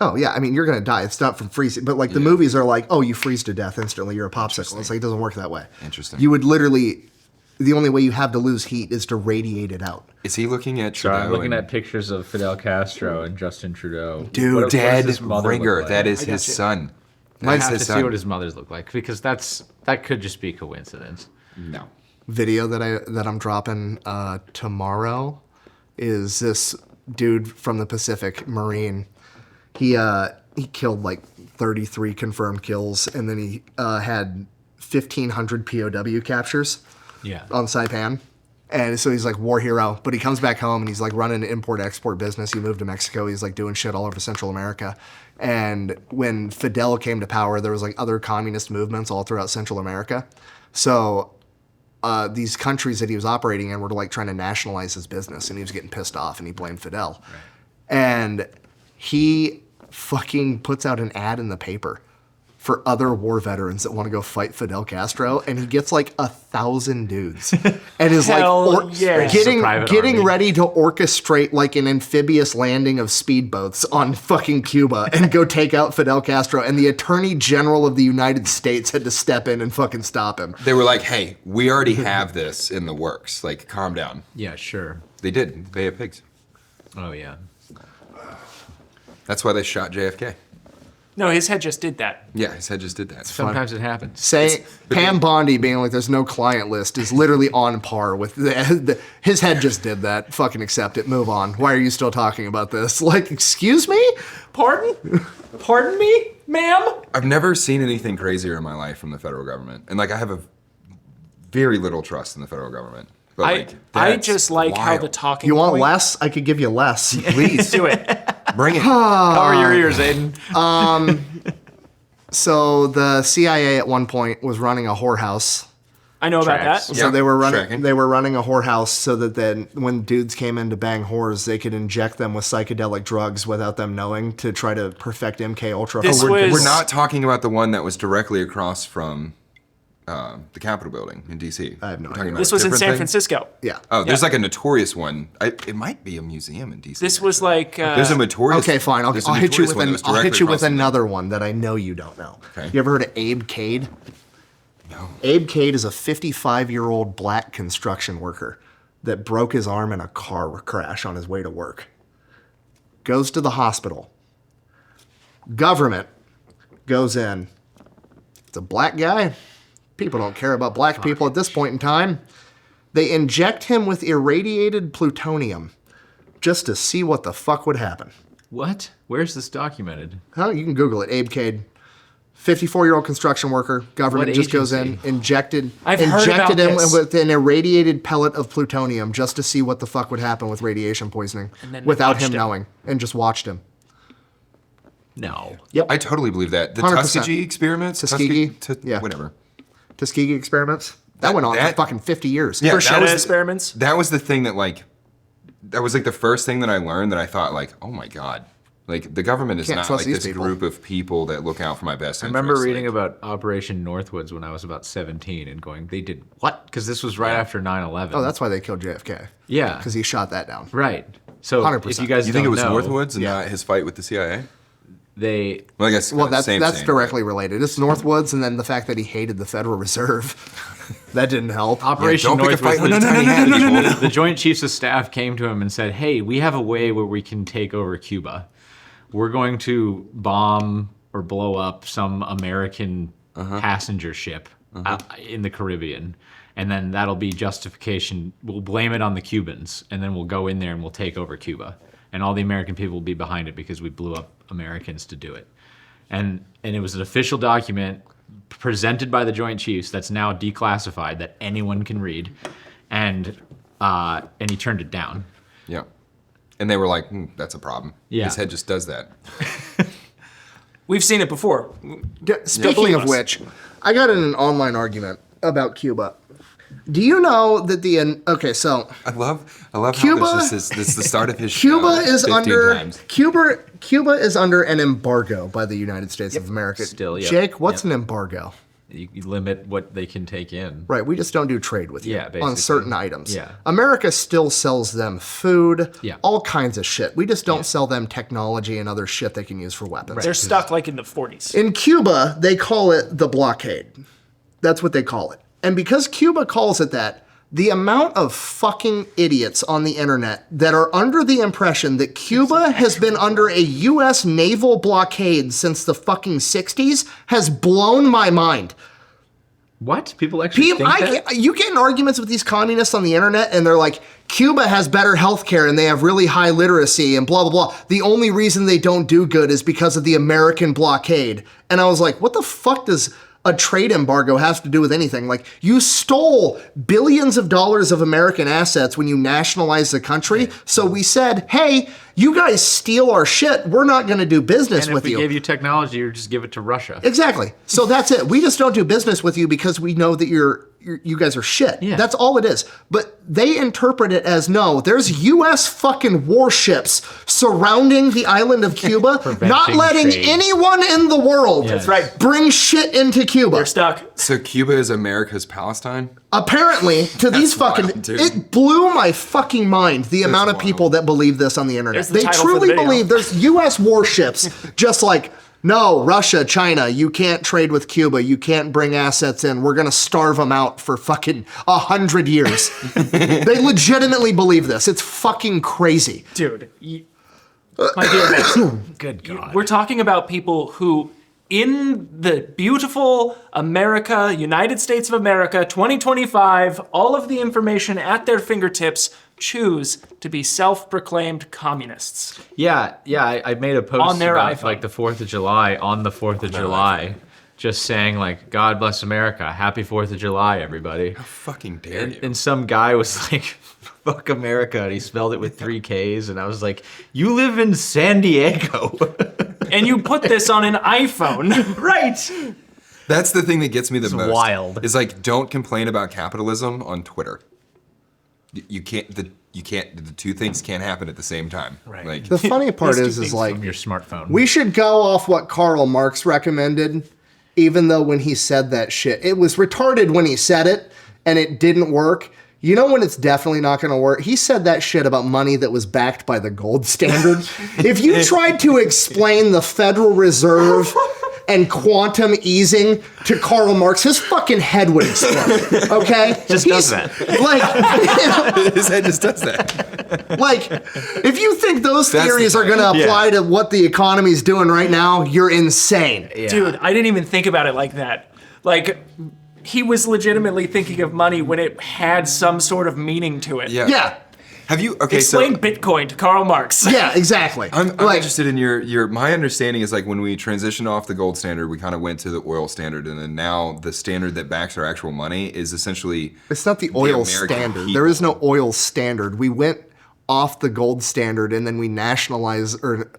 Oh yeah, I mean you're gonna die. It's not from freezing, but like the movies are like, oh, you freeze to death instantly. You're a popsicle. It's like it doesn't work that way. Interesting. You would literally, the only way you have to lose heat is to radiate it out. Is he looking at So Trudeau? I'm looking and at pictures of Fidel Castro and Justin Trudeau. Dude, what does dead his mother look ringer? like? That is I got his you. son. I That's have his to see son. what his mothers look like because that could just be coincidence. No. Video that I'm dropping tomorrow is this dude from the Pacific, Marine. He killed like 33 confirmed kills, and then he had 1,500 POW captures Yeah. on Saipan. And so he's like war hero, but he comes back home and he's like running an import-export business. He moved to Mexico. He's like doing shit all over Central America. And when Fidel came to power, there was like other communist movements all throughout Central America. So these countries that he was operating in were like trying to nationalize his business, and he was getting pissed off, and he blamed Fidel. Right. And he fucking puts out an ad in the paper for other war veterans that want to go fight Fidel Castro, and he gets like 1,000 dudes, and is Hell like yeah. getting Private army. ready to orchestrate like an amphibious landing of speedboats on fucking Cuba and go take out Fidel Castro. And the Attorney General of the United States had to step in and fucking stop him. They were like, "Hey, we already have this in the works. Like, calm down." Yeah, sure. They did. They had pigs. Oh yeah. That's why they shot JFK. No, his head just did that. Yeah, his head just did that. Sometimes it happens. Pam Bondi being like, there's no client list is literally on par with his head just did that. Fucking accept it. Move on. Why are you still talking about this? Like, excuse me? Pardon? Pardon me, ma'am? I've never seen anything crazier in my life from the federal government. And like I have a very little trust in the federal government. But like, I that's just like how wild. the talking You want point- less? I could give you less. Please Do it. bring it. Cover your ears, Aiden. So the CIA at one point was running a whorehouse. I know about Tracks. that. So Yeah, they were tracking. running a whorehouse so that then when dudes came in to bang whores, they could inject them with psychedelic drugs without them knowing to try to perfect MK Ultra. This we're- was- We're not talking about the one that was directly across from the Capitol building in D.C. I have no We're talking idea. about This a was in different San thing? Francisco. Yeah. Oh, there's Yeah. like a notorious one. It might be a museum in D.C. This was like There's a notorious. Okay, fine. I'll there's a hit you notorious with one that was I'll hit directly you with across from another one that I know you don't know. Okay. You ever heard of Abe Cade? No. Abe Cade is a 55-year-old black construction worker that broke his arm in a car crash on his way to work. Goes to the hospital. Government goes in. It's a black guy. People don't care about black people at this point in time. They inject him with irradiated plutonium just to see what the fuck would happen. What? Where's this documented? Huh? You can Google it. Abe Cade. 54-year-old construction worker. Government What just goes in, agency? injected I've heard injected about him this. with an irradiated pellet of plutonium just to see what the fuck would happen with radiation poisoning then without watched him him. knowing, and just watched him. No. I totally believe that. The 100%. Tuskegee experiments? Tuskegee? Yeah. Yeah. Whatever. Tuskegee experiments. That went on for that- fucking 50 years. Yeah, Bruschetta that was experiments. That was the thing that that was like the first thing that I learned that I thought like, oh my God. Like the government is Can't not trust like these this people. group of people that look out for my best I interests. remember reading like, about Operation Northwoods when I was about 17 and going, they did what? Because this was right after 9/11. Oh, that's why they killed JFK. yeah. Because he shot that down. Right. So 100%. if you guys You think it don't was know, Northwoods and not his fight with the CIA? they Well, I guess Well, that's same. directly related. It's Northwoods, and then the fact that he hated the Federal Reserve. That didn't help. Operation don't pick a Northwoods. fight with the tiny head, people. The Joint Chiefs of Staff came to him and said, "Hey, we have a way where we can take over Cuba. We're going to bomb or blow up some American passenger ship in the Caribbean, and then that'll be justification. We'll blame it on the Cubans, and then we'll go in there and we'll take over Cuba, and all the American people will be behind it because we blew up Americans to do it." And it was an official document presented by the Joint Chiefs that's now declassified that anyone can read, and he turned it down. Yeah. And they were like, that's a problem. Yeah. His head just does that. We've seen it before. Speaking believe of us. which, I got in an online argument about Cuba. Do you know that okay, so I love how Cuba- there's just this the start of his Cuba show is 15 under times. Cuba is under an embargo by the United States of America. Still, yep. Jake, what's Yep. an embargo? You limit what they can take in. Right, we just don't do trade with you Yeah, on basically. certain items. Yeah. America still sells them food, Yeah. all kinds of shit. We just don't sell them technology and other shit they can use for weapons. They're stuck like in the 40s. In Cuba, they call it the blockade. That's what they call it. And because Cuba calls it that, the amount of fucking idiots on the internet that are under the impression that Cuba has been under a U.S. naval blockade since the fucking 60s has blown my mind. What? People actually think that? You get in arguments with these communists on the internet, and they're like, Cuba has better healthcare and they have really high literacy and blah, blah, blah. The only reason they don't do good is because of the American blockade. And I was like, what the fuck does a trade embargo have to do with anything? Like, you stole billions of dollars of American assets when you nationalized the country. So we said, hey, you guys steal our shit. We're not going to do business And if with we you. gave you technology, you just give it to Russia. Exactly. So that's it. We just don't do business with you because we know that you guys are shit. Yeah. That's all it is. But they interpret it as, no, there's U.S. fucking warships surrounding the island of Cuba, not Preventing letting trade. anyone in the world That's right. bring shit into Cuba. They're stuck. So Cuba is America's Palestine? Apparently, to these fucking, wild, dude. it blew my fucking mind the amount of wild. people that believe this on the internet. There's the They title for the truly video. believe there's U.S. warships just like, no, Russia, China, you can't trade with Cuba. You can't bring assets in. We're going to starve them out for fucking 100 years. They legitimately believe this. It's fucking crazy. Dude, My dear listener, Good God. we're talking about people who, in the beautiful America, United States of America, 2025, all of the information at their fingertips, choose to be self-proclaimed communists. Yeah, I made a post On their about iPhone. like the 4th of July on the 4th of July, just saying like, God bless America, happy 4th of July, everybody. Fucking dare you. And some guy was like, fuck America, and he spelled it with 3 Ks, and I was like, you live in San Diego. And you put this on an iPhone. Right. That's the thing that gets me the most. wild. Is like, don't complain about capitalism on Twitter. You can't. The two things can't happen at the same time. Right. Like, The funny part These two is things like From your smartphone. we should go off what Karl Marx recommended, even though when he said that shit, it was retarded when he said it and it didn't work. You know when it's definitely not going to work? He said that shit about money that was backed by the gold standard. If you tried to explain the Federal Reserve and quantum easing to Karl Marx, his fucking head would explode. Okay? Just does that. Like, his head just does that. like, if you think those That's the theories are thing. going to apply to what the economy's doing right now, you're insane. Dude, I didn't even think about it like that. Like, he was legitimately thinking of money when it had some sort of meaning to it. Yeah. Have you? Okay, Explain so Bitcoin to Karl Marx. Yeah, exactly. I'm like, interested in your. My understanding is like when we transitioned off the gold standard, we kind of went to the oil standard, and then now the standard that backs our actual money is essentially. it's not the oil American standard. people. There is no oil standard. We went off the gold standard and then we nationalized or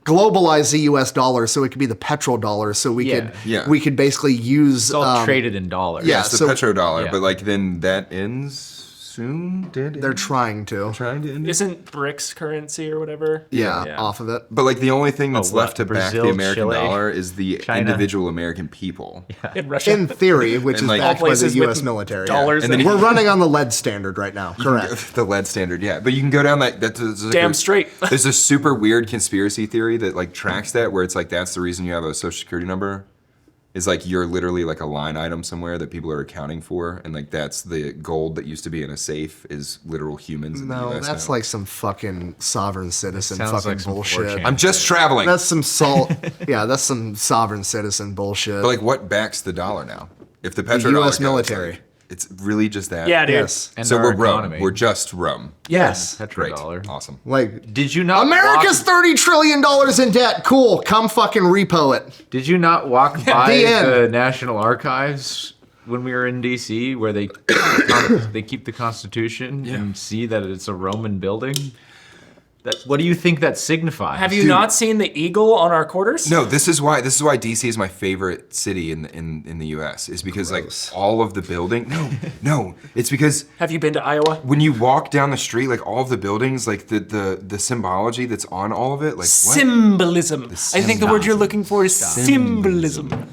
globalized the US dollar so it could be the petrodollar so we Yeah. we could basically use It's all traded in dollars. yeah. It's the so- petrodollar, yeah. but like then that ends soon. they're trying to. trying to end. Isn't BRICS currency or whatever? Yeah, Yeah. off of it. But like the only thing that's what, left to back Brazil, the American Chile, dollar is the China? individual American people. In Russia. In theory, which And, is like, backed by the places US with military. dollars And then that- We're running on the lead standard right now. Correct. The lead standard, yeah. But you can go down that. That's like Damn straight. There's a super weird conspiracy theory that like tracks that, where it's like that's the reason you have a social security number, is like you're literally like a line item somewhere that people are accounting for, and like that's the gold that used to be in a safe is literal humans in the No, U.S. that's now. like some fucking sovereign citizen sounds fucking like some bullshit. 4chan. I'm just traveling. That's some salt. Yeah, that's some sovereign citizen bullshit. But like, what backs the dollar now? If the the petrodollar US goes, military. like, it's really just that. Yeah, dude. Yes. And So our we're Rome. economy. We're just Rome. Yes. Great. Petrodollar. Awesome. Like Did you not America's walk, $30 trillion in debt. Cool. Come fucking repo it. Did you not walk by The end. the National Archives when we were in DC where they they keep the Constitution and see that it's a Roman building? What do you think that signifies? Have you not seen the eagle on our quarters? No, this is why DC is my favorite city in the U.S. is because Gross. like all of the building. No, it's because Have you been to Iowa? when you walk down the street, like all of the buildings, like the symbology that's on all of it, like what? Symbolism. I think the word you're looking for is symbolism.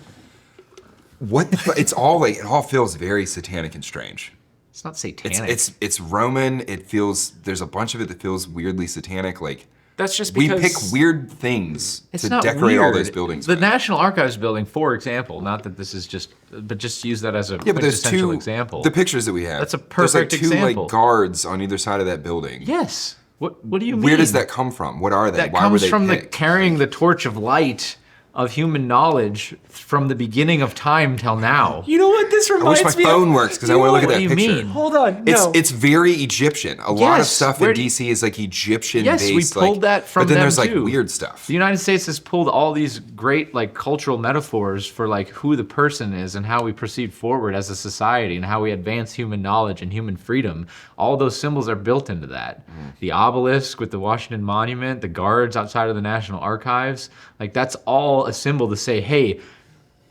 What? It's all like it all feels very satanic and strange. It's not satanic. It's Roman. It feels there's a bunch of it that feels weirdly satanic. Like That's just we because pick weird things It's to not decorate all weird. those buildings. The with. National Archives building, for example, not that this is just, but just use that as a Yeah, but there's quintessential two example. The pictures that we have. That's a There's like perfect two example. like guards on either side of that building. Yes. What do you mean? Where does that come from? What are they? That Why were comes they from the picked? carrying the torch of light of human knowledge from the beginning of time till now. You know what this I reminds wish my me phone of? works because I You want to know look at what- that do you picture. mean? Hold on. No. It's very Egyptian. A lot of Yes, stuff where in do you- DC is like Egyptian Yes, based. we pulled like, that from But then them there's like too. weird stuff. The United States has pulled all these great like cultural metaphors for like who the person is and how we proceed forward as a society and how we advance human knowledge and human freedom. All those symbols are built into that. The obelisk with the Washington Monument, the guards outside of the National Archives, like that's all a symbol to say, hey,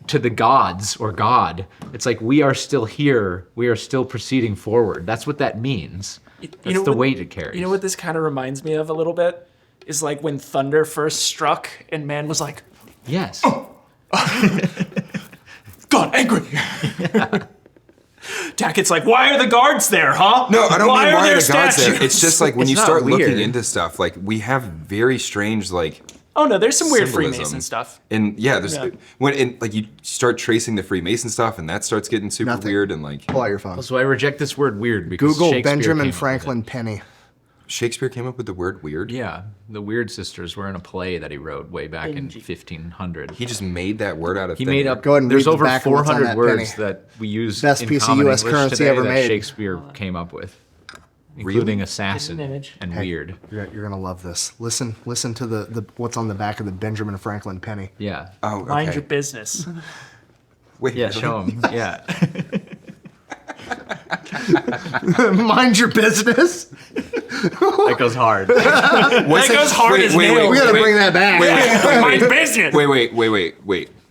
to the gods or God, it's like we are still here, we are still proceeding forward. That's what that means. That's know the what- weight it carries. You know what this kind of reminds me of a little bit? Is like when thunder first struck and man was like, Yes. God, angry. Tackett's like, why are the guards there, huh? No, I don't why mean are why there are the gods there. statues? It's just like when It's you not start looking weird. into stuff, like we have very strange like Oh no, there's some weird symbolism. Freemason stuff. And yeah, there's Yeah. when in, like you start tracing the Freemason stuff, and that starts getting super Nothing. weird and like Pull out your phone. So I reject this word weird because Google Shakespeare came Benjamin up with it. Franklin Penny. Shakespeare came up with the word weird? Yeah, the Weird Sisters were in a play that he wrote way back in 1500. He just made that word out of He thin made air. up. Go ahead and there's read the over back of what's on 400 that words penny. that we use Best in piece of common US English currency today ever that made. Shakespeare came up with, including assassin Hidden image. and weird. You're gonna love this. Listen to the what's on the back of the Benjamin Franklin penny. Yeah. Oh, okay. Mind your business. Wait, Yeah, really? show him. Yeah. Mind your business. That goes hard. That goes hard as nails. We gotta bring that back. Mind business.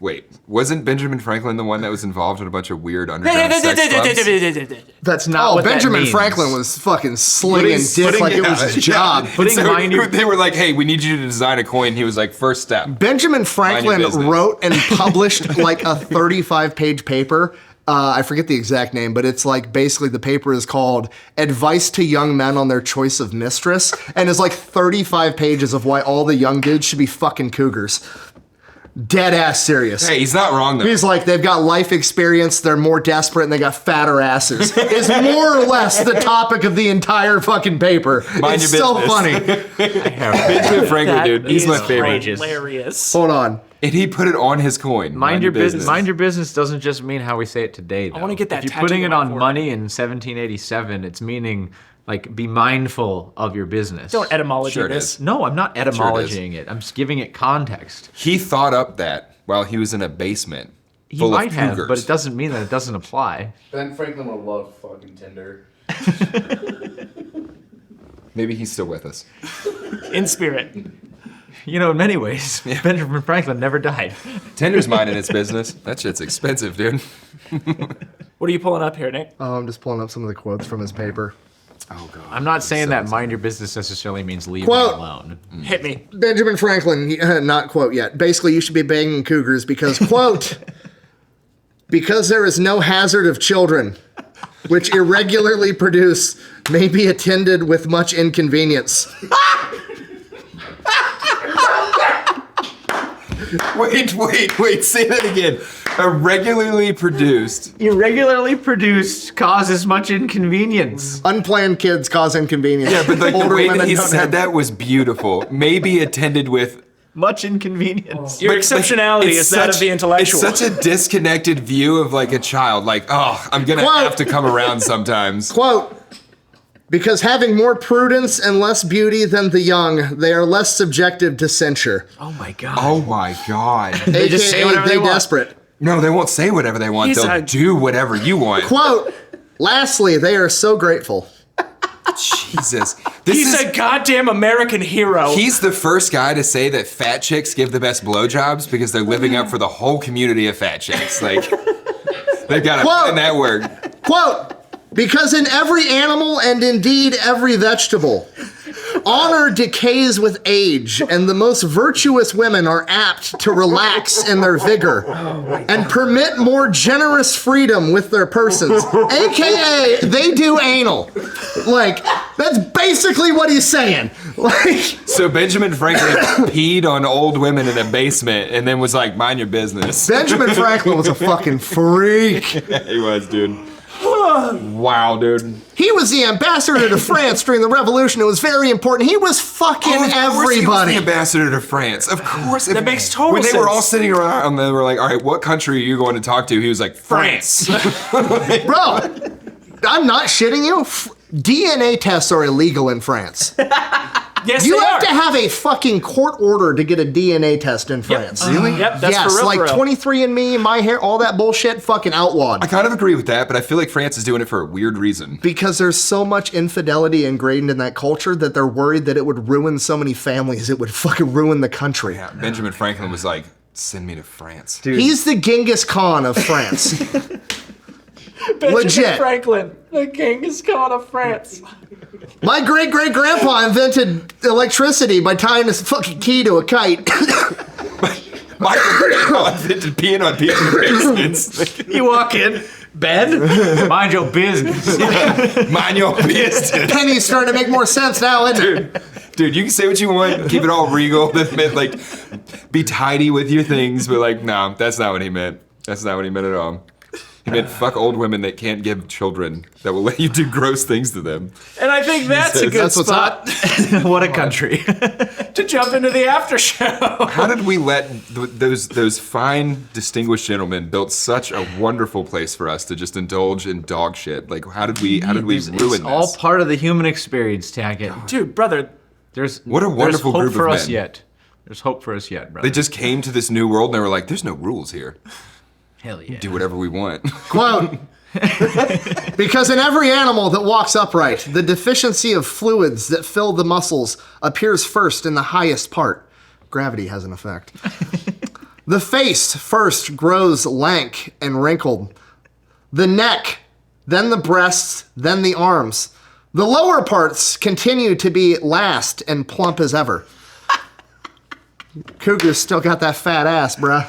Wait. Wasn't Benjamin Franklin the one that was involved in a bunch of weird underground sex clubs? That's not what Benjamin that means. Franklin was fucking slinging dick like it was his job. Putting mind your... They were like, hey, we need you to design a coin. He was like, first step. Benjamin Franklin business. wrote and published like a 35-page paper. I forget the exact name, but it's like basically the paper is called Advice to Young Men on Their Choice of Mistress, and it's like 35 pages of why all the young dudes should be fucking cougars. Dead ass serious. Hey, he's not wrong though. He's like, they've got life experience, they're more desperate, and they got fatter asses. Is more or less the topic of the entire fucking paper. Mind It's your so business. funny. Benjamin Franklin, dude, he's my favorite. Hilarious. Hold on. And he put it on his coin. Mind your business. Mind your business doesn't just mean how we say it today, though. wanna get that If you're tattooed putting it on my on forehead. money in 1787, it's meaning, like, be mindful of your business. Don't etymology Sure it this. is. No, I'm not Sure it is. etymologizing it. I'm just giving it context. He thought up that while he was in a basement He full might of have, cougars. but it doesn't mean that it doesn't apply. Ben Franklin would love fucking Tinder. Maybe he's still with us. In spirit. You know, in many ways, Benjamin Franklin never died. Tinder's minding its business. That shit's expensive, dude. What are you pulling up here, Nick? Oh, I'm just pulling up some of the quotes from his paper. Oh god. I'm not saying that mind your business necessarily means leave Quote. me alone. Hit me. Benjamin Franklin, not quote yet. Basically, you should be banging cougars because, quote, because there is no hazard of children, which irregularly produce, may be attended with much inconvenience. Wait, say that again. Irregularly produced. Irregularly produced causes much inconvenience. Unplanned kids cause inconvenience. Yeah, but like the Older way that women he don't said have- that was beautiful. Maybe attended with Much inconvenience. Your But, like, exceptionality it's is that of such- the intellectual. It's such a disconnected view of like a child. Like, oh, I'm gonna Quote. have to come around sometimes. Quote, because having more prudence and less beauty than the young, they are less subjective to censure. Oh my god. Oh my god. They just say whatever they want. desperate. No, they won't say whatever they want. He's They'll a- do whatever you want. Quote, lastly, they are so grateful. Jesus. This He's is, a goddamn American hero. He's the first guy to say that fat chicks give the best blowjobs because they're living up for the whole community of fat chicks. Like, they've got to Quote. put in that word. Quote, because in every animal and indeed every vegetable, honor decays with age, and the most virtuous women are apt to relax in their vigor and permit more generous freedom with their persons, aka they do anal. Like, that's basically what he's saying. Like, So Benjamin Franklin peed on old women in a basement and then was like, mind your business. Benjamin Franklin was a fucking freak. He was, dude. Wow, dude. He was the ambassador to France during the revolution. It was very important. He was fucking Of course he was everybody. the ambassador to France. Of course. That makes total When they were sense. all sitting around, they were like, all right, what country are you going to talk to? He was like, France. Bro, I'm not shitting you. DNA tests are illegal in France. yes, You they have are. to have a fucking court order to get a DNA test in France. Really? Yep, that's Yes, for real. like for real. 23andMe, my hair, all that bullshit, fucking outlawed. I kind of agree with that, but I feel like France is doing it for a weird reason. Because there's so much infidelity ingrained in that culture that they're worried that it would ruin so many families. It would fucking ruin the country. Yeah, Benjamin Franklin was like, send me to France. Dude. He's the Genghis Khan of France. Benjamin legit. Franklin, the Genghis Khan of France. My great-great-grandpa invented electricity by tying his fucking key to a kite. Michael invented peeing on people in basements. You walk in, Ben, mind your business. Mind your business. Penny's starting to make more sense now, isn't it? Dude, you can say what you want, keep it all regal, like, be tidy with your things, but like, no, that's not what he meant. That's not what he meant at all. He meant fuck old women that can't give children, that will let you do gross things to them. And I think that's a good That's what's spot What a country. to jump into the after show. How did we let those fine, distinguished gentlemen build such a wonderful place for us to just indulge in dog shit? Like, how did we ruin It's this? all part of the human experience, Tackett. Dude, brother, What a wonderful there's hope group for of us men. yet. There's hope for us yet, brother. They just came to this new world and they were like, "There's no rules here. Hell yeah. Do whatever we want." Quote, because in every animal that walks upright, the deficiency of fluids that fill the muscles appears first in the highest part. Gravity has an effect. The face first grows lank and wrinkled. The neck, then the breasts, then the arms. The lower parts continue to be last and plump as ever. Cougars still got that fat ass, bruh.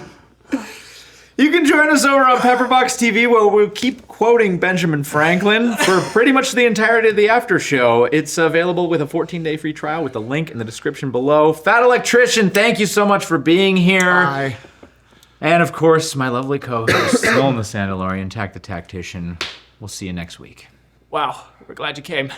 You can join us over on Pepperbox TV where we'll keep quoting Benjamin Franklin for pretty much the entirety of the after show. It's available with a 14-day free trial with the link in the description below. Fat Electrician, thank you so much for being here. Bye. And of course, my lovely co-host, Nolan the Sandalorian, Tack the Tactician. We'll see you next week. wow, we're glad you came.